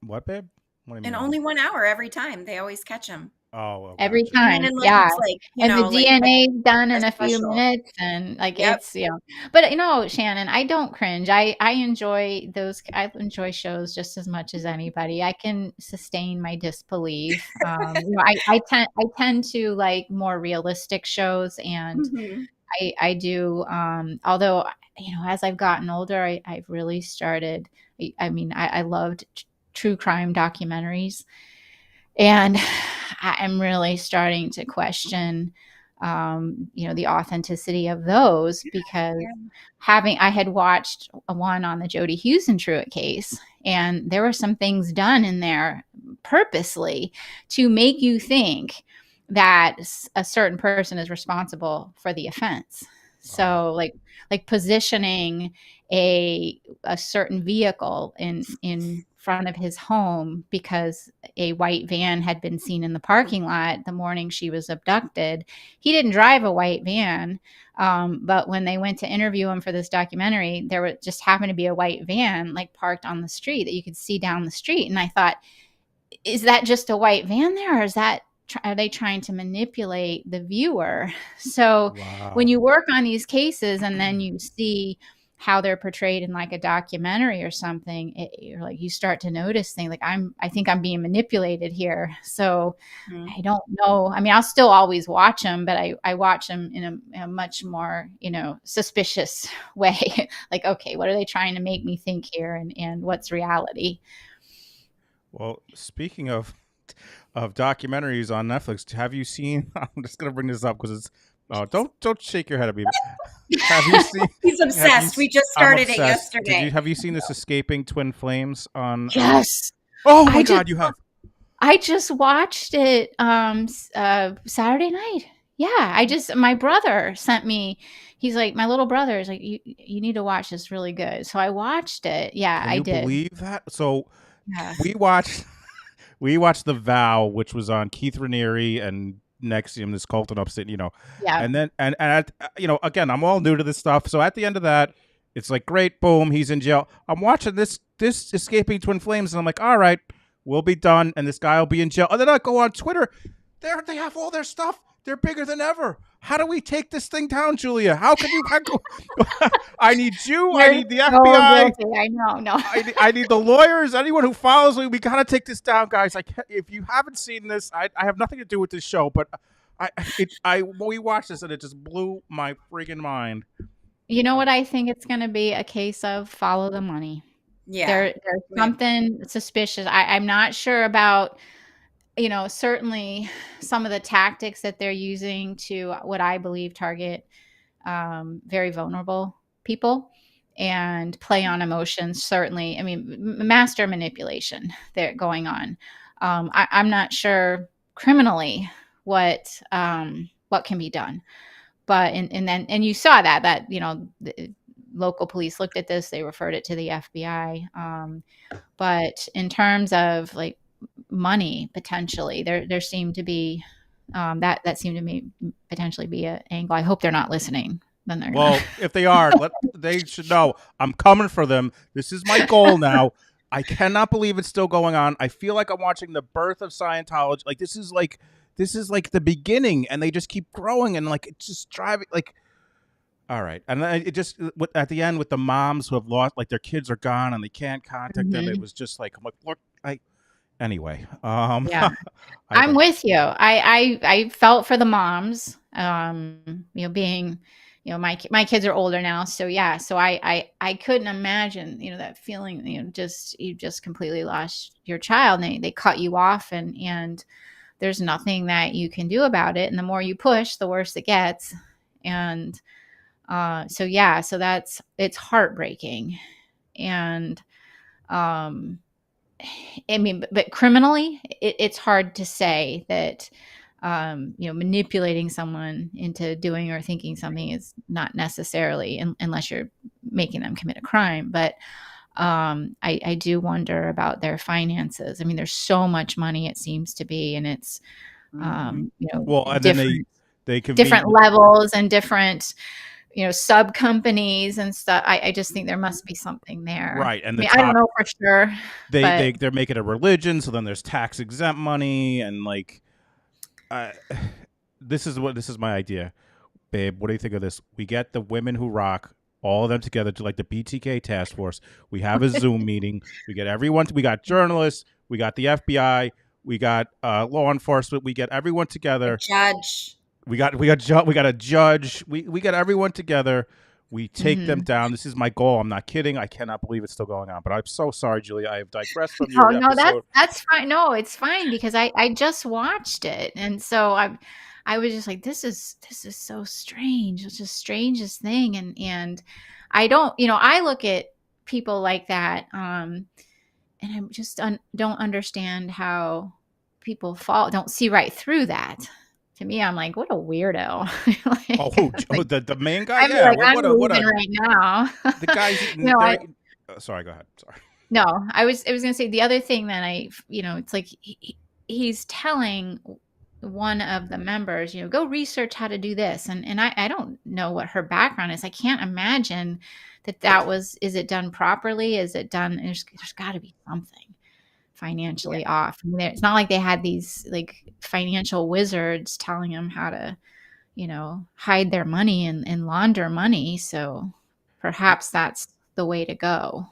What, babe? What do you mean? In only 1 hour every time. They always catch them. Oh, well, every gotcha. time. And Yeah. it's like, And the DNA is done in a few special. minutes, and like, Yep. it's, but Shannon, I don't cringe. I enjoy those. I enjoy shows just as much as anybody. I can sustain my disbelief. I tend to like more realistic shows, and I do. Although, as I've gotten older, I've really started. I mean, I loved true crime documentaries, and I'm really starting to question, the authenticity of those, because I had watched one on the Jody Houston Truett case, and there were some things done in there purposely to make you think that a certain person is responsible for the offense. Wow. So like positioning a certain vehicle in front of his home because a white van had been seen in the parking lot the morning she was abducted. He didn't drive a white van, but when they went to interview him for this documentary, there was just happened to be a white van like parked on the street that you could see down the street. And I thought, is that just a white van there, or is that are they trying to manipulate the viewer? So when Wow. you work on these cases and then you see how they're portrayed in like a documentary or something, you're like, you start to notice things like I think I'm being manipulated here. So Mhm. I don't know. I mean, I'll still always watch them, but I watch them in a much more, suspicious way. Like, okay, what are they trying to make me think here, and what's reality? Well, speaking of documentaries on Netflix, have you seen? I'm just gonna bring this up because it's. Oh, don't shake your head at me. Have you seen? He's Have you? obsessed. We just I'm started it obsessed. yesterday. Have you seen this Escaping Twin Flames on? Yes. Oh my I just God, you have. I just watched it Saturday night. Yeah, my brother sent me. He's like, my little brother is like, you need to watch this, really good. So I watched it. Yeah, Can I you did. believe that? So Yeah. we watched we watched The Vow, which was on Keith Raniere and Nexium, this cult in upstate, Yeah. and then again, I'm all new to this stuff. So at the end of that, it's like, great, boom, he's in jail. I'm watching this Escaping Twin Flames, and I'm like, all right, we'll be done, and this guy will be in jail. And then I go on Twitter, they have all their stuff. They're bigger than ever. How do we take this thing down, Julia? How can you? I need you. I You're need the so FBI. guilty. I know. No. I need the lawyers. Anyone who follows me, we gotta take this down, guys. If you haven't seen this, I have nothing to do with this show, but we watched this and it just blew my freaking mind. You know what I think it's going to be a case of? Follow the money. Yeah. There's something suspicious. I'm not sure about, certainly some of the tactics that they're using to what I believe target very vulnerable people and play on emotions. Certainly, I mean, master manipulation there going on. I'm not sure criminally what can be done, but and you saw that the local police looked at this. They referred it to the FBI. But in terms of like money, potentially there seemed to be that seemed to me potentially be an angle. I hope they're not listening. Then they're gonna. Well, if they are, they should know I'm coming for them. This is my goal now. I cannot believe it's still going on. I feel like I'm watching the birth of Scientology. Like this is like the beginning, and they just keep growing, and like it's just driving. Like, all right, and then it just at the end with the moms who have lost, like their kids are gone and they can't contact them. It Mhm. was just like, I'm like, look, anyway. Yeah, I I'm don't. with you. I felt for the moms. Being, my kids are older now, so yeah. So I couldn't imagine, that feeling. You just completely lost your child, and they cut you off, and there's nothing that you can do about it. And the more you push, the worse it gets. And so yeah, so it's heartbreaking. And um I mean, but criminally, it's hard to say that manipulating someone into doing or thinking something is not necessarily, unless you're making them commit a crime. But I do wonder about their finances. I mean, there's so much money, it seems to be, and it's Mhm. Well, and then different they convene. different levels and different sub companies and stuff. I just think there must be something there. Right, and I the mean, I don't top know for sure, but they're making a religion, so then there's tax exempt money, and like, uh, this is my idea, babe. What do you think of this? We get the women who rock, all of them together to like the BTK task force. We have a Zoom meeting. We get everyone. We got journalists. We got the FBI. We got law enforcement. We get everyone A together. judge. We got a judge. We got everyone together. We take them mhm. down. This is my goal. I'm not kidding. I cannot believe it's still going on. But I'm so sorry, Julia. I have digressed from Oh your no, episode. that's fine. No, it's fine because I just watched it, and so I was just like, this is so strange. It's the strangest thing, and I don't, I look at people like that, and I just don't understand how people don't see right through that. to me, I'm like, what a weirdo. Oh, Like, who? like, The main guy? I'd be Yeah. like, What? I'm What leaving a. right now. The guy's you eating. know, They're I eating. Sorry. Go ahead. Sorry. no, I was gonna say the other thing that it's like he's telling one of the members, go research how to do this, and I don't know what her background is. I can't imagine that was. Is it done properly? Is it done? There's got to be something Yeah. financially off. I mean, it's not like they had these like financial wizards telling them how to, hide their money and launder money. So perhaps that's the way to go.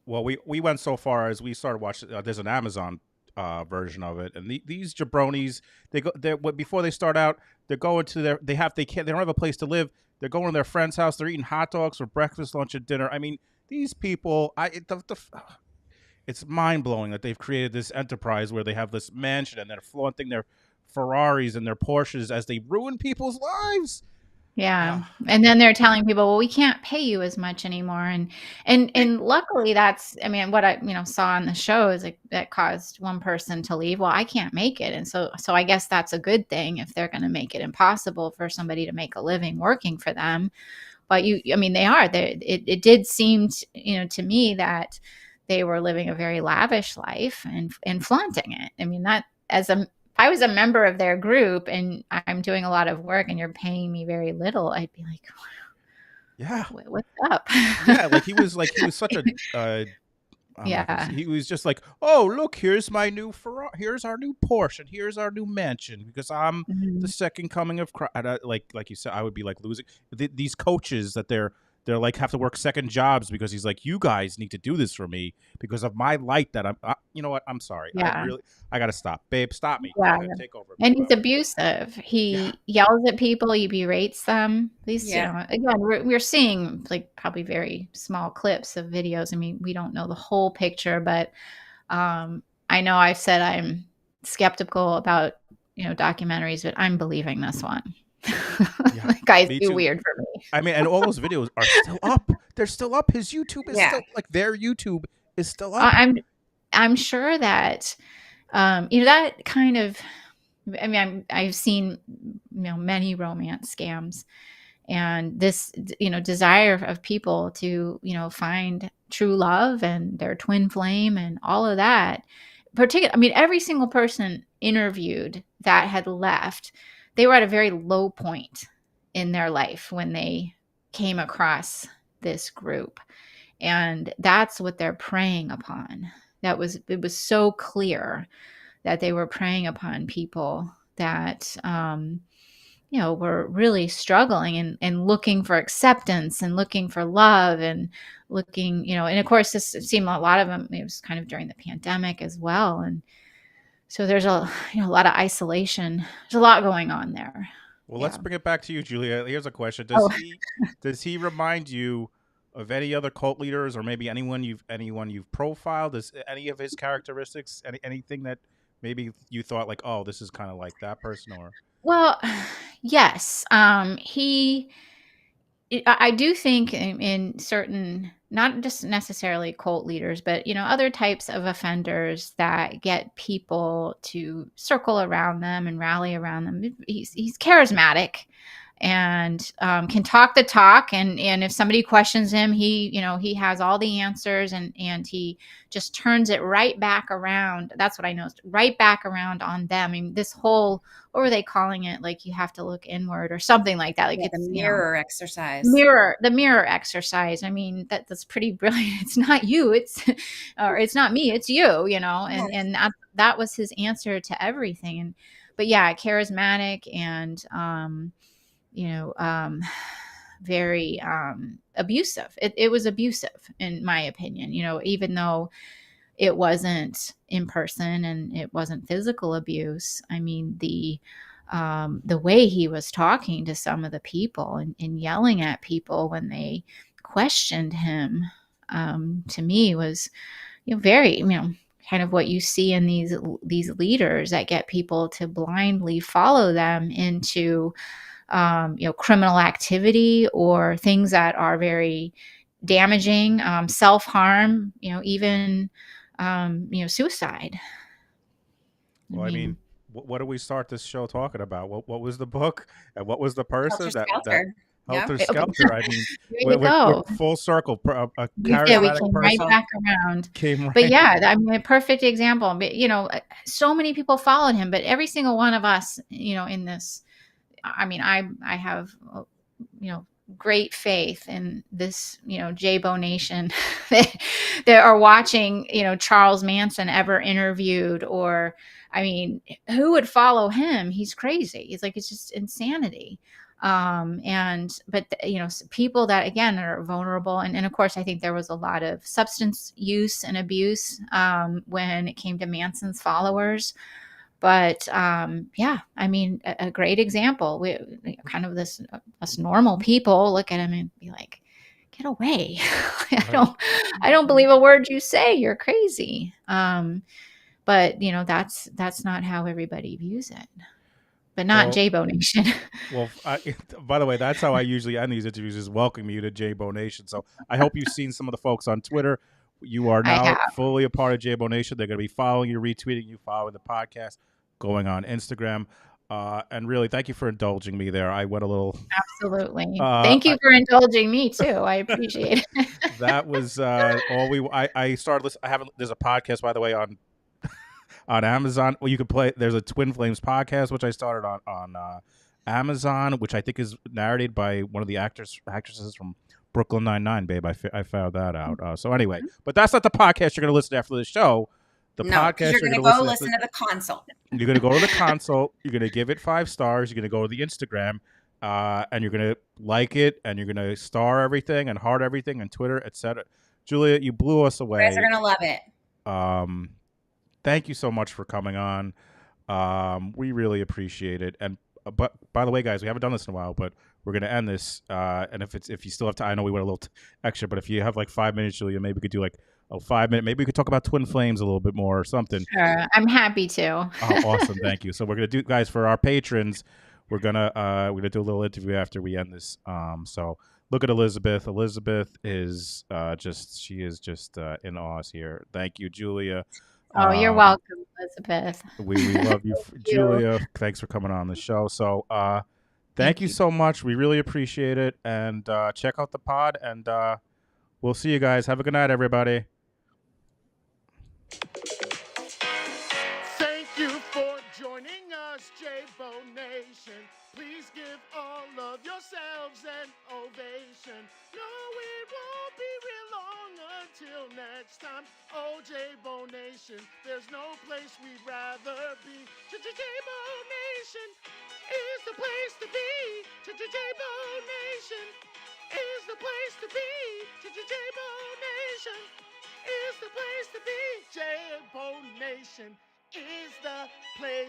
Well, we went so far as we started watching. There's an Amazon version of it, and these jabronis, before they start out, they're going to they don't have a place to live. They're going to their friend's house. They're eating hot dogs for breakfast, lunch, and dinner. I mean, these people, it's mind blowing that they've created this enterprise where they have this mansion and they're flaunting their Ferraris and their Porsches as they ruin people's lives. Yeah. Ah, And then they're telling people, well, we can't pay you as much anymore. And luckily that's, I mean, what I, saw on the show is like that caused one person to leave. Well, I can't make it. And so I guess that's a good thing if they're going to make it impossible for somebody to make a living working for them. But I mean, it did seem, to me that they were living a very lavish life and flaunting it. I mean, that if I was a member of their group and I'm doing a lot of work and you're paying me very little, I'd be like, yeah, what's up? yeah. He was such a. I don't know if Yeah. he was just like, oh look, here's my new Ferrari, here's our new Porsche, and here's our new mansion because I'm the Mhm. second coming of Christ. Like you said, I would be like losing these coaches that they're like have to work second jobs because he's like, you guys need to do this for me because of my light that you know what? I'm sorry. Yeah. I gotta stop, babe. Stop me. Go Yeah. ahead, take over, And babe. he's abusive. Yeah, He yells at people, he berates them. These, Yeah. again, we're seeing like probably very small clips of videos. I mean, we don't know the whole picture, but I know I've said I'm skeptical about, documentaries, but I'm believing this one. yeah. The guy's Me too too. weird for me. I mean, and all those videos are still up. They're still up. His YouTube is Yeah. still like their YouTube is still I- up. I'm sure that that kind of. I mean, I've seen many romance scams, and this desire of people to find true love and their twin flame and all of that. I mean, every single person interviewed that had left, they were at a very low point in their life when they came across this group, and that's what they're preying upon. It was so clear that they were preying upon people that were really struggling and looking for acceptance and looking for love and looking, and of course this seemed a lot of them, it was kind of during the pandemic as well. And so there's a lot of isolation. There's a lot going on there. Well, let's Yeah. bring it back to you, Julia. Here's a question: Oh, does he remind you of any other cult leaders, or maybe anyone you've profiled? Does any of his characteristics, anything that maybe you thought like, oh, this is kind of like that person, or well, yes. I do think in certain, not just necessarily cult leaders, but other types of offenders that get people to circle around them and rally around them. He's charismatic and can talk the talk, and if somebody questions him, he has all the answers, and he just turns it right back around. That's what I noticed, right back around on them. I mean, this whole, what were they calling it? Like you have to look inward or something like that. Like Yeah, it's the mirror exercise. the mirror exercise. I mean, that's pretty brilliant. It's not you, or it's not me, it's you, Yeah. and that was his answer to everything. And but yeah, charismatic and you know, um, very abusive. It was abusive in my opinion, even though it wasn't in person and it wasn't physical abuse. I mean, the way he was talking to some of the people and yelling at people when they questioned him, to me was, very, kind of what you see in these leaders that get people to blindly follow them into, criminal activity or things that are very damaging, self-harm, even, suicide. I well, I mean, mean, what do we start this show talking about? What was the book and what was the person Helter that Skelter. Yeah. Helter There Skelter? I mean, you we're go. full circle. A Yeah, we charismatic came right person back around. came But right. yeah, I mean, a perfect example. But, so many people followed him, but every single one of us, in this, I mean, I have, you know, great faith in this, J-Bo Nation that are watching, Charles Manson ever interviewed, or, I mean, who would follow him? He's crazy. It's just insanity. But people that again are vulnerable, and of course I think there was a lot of substance use and abuse when it came to Manson's followers. But yeah, I mean, a great example. We kind of us normal people look at him and be like, "Get away! I don't believe a word you say. You're crazy." But that's not how everybody views it. But not Well, J-Bo Nation. well. By the way, that's how I usually end these interviews: is welcome you to J-Bo Nation. So I hope you've seen some of the folks on Twitter. You are I now have. fully a part of J-Bo Nation. They're going to be following you, retweeting you, following the podcast, going on Instagram. And really, thank you for indulging me there. I went a little. Absolutely. Thank you for indulging me too. I appreciate it. That was all we. I started listening. I haven't. There's a podcast, by the way, on Amazon. Well, you could play. There's a Twin Flames podcast, which I started on Amazon, which I think is narrated by one of the actresses from Brooklyn Nine-Nine. Babe, I found that out. So anyway, but that's not the podcast you're going to listen to after the show. The No, podcast you're going to go listen to the consult. You're going to go to the consult. You're going to give it 5 stars. You're going to go to the Instagram, and you're going to like it, and you're going to star everything and heart everything and Twitter, etc. Julia, you blew us away. You guys are going to love it. Thank you so much for coming on. We really appreciate it. And but by the way, guys, we haven't done this in a while, but we're going to end this. And if you still have time, I know we went a little extra, but if you have like 5 minutes, Julia, maybe we could do like a 5-minute. Maybe we could talk about Twin Flames a little bit more or something. Sure, I'm happy to. Oh, awesome! Thank you. So we're gonna do, guys, for our patrons. We're gonna do a little interview after we end this. So look at Elizabeth. Elizabeth is just in awe here. Thank you, Julia. Oh, you're welcome, Elizabeth. We love you, Julia. Thanks for coming on the show. So thank you so much. We really appreciate it. And check out the pod. And we'll see you guys. Have a good night, everybody. Thank you for joining us, J-Bo Nation. Please give all of yourselves an ovation. No, it won't be real long until next time. Oh, J-Bo Nation, there's no place we'd rather be. J-Bo Nation is the place to be. J-Bo Nation is the place to be. J-Bo Nation is the place to be. J-Bo Nation is the place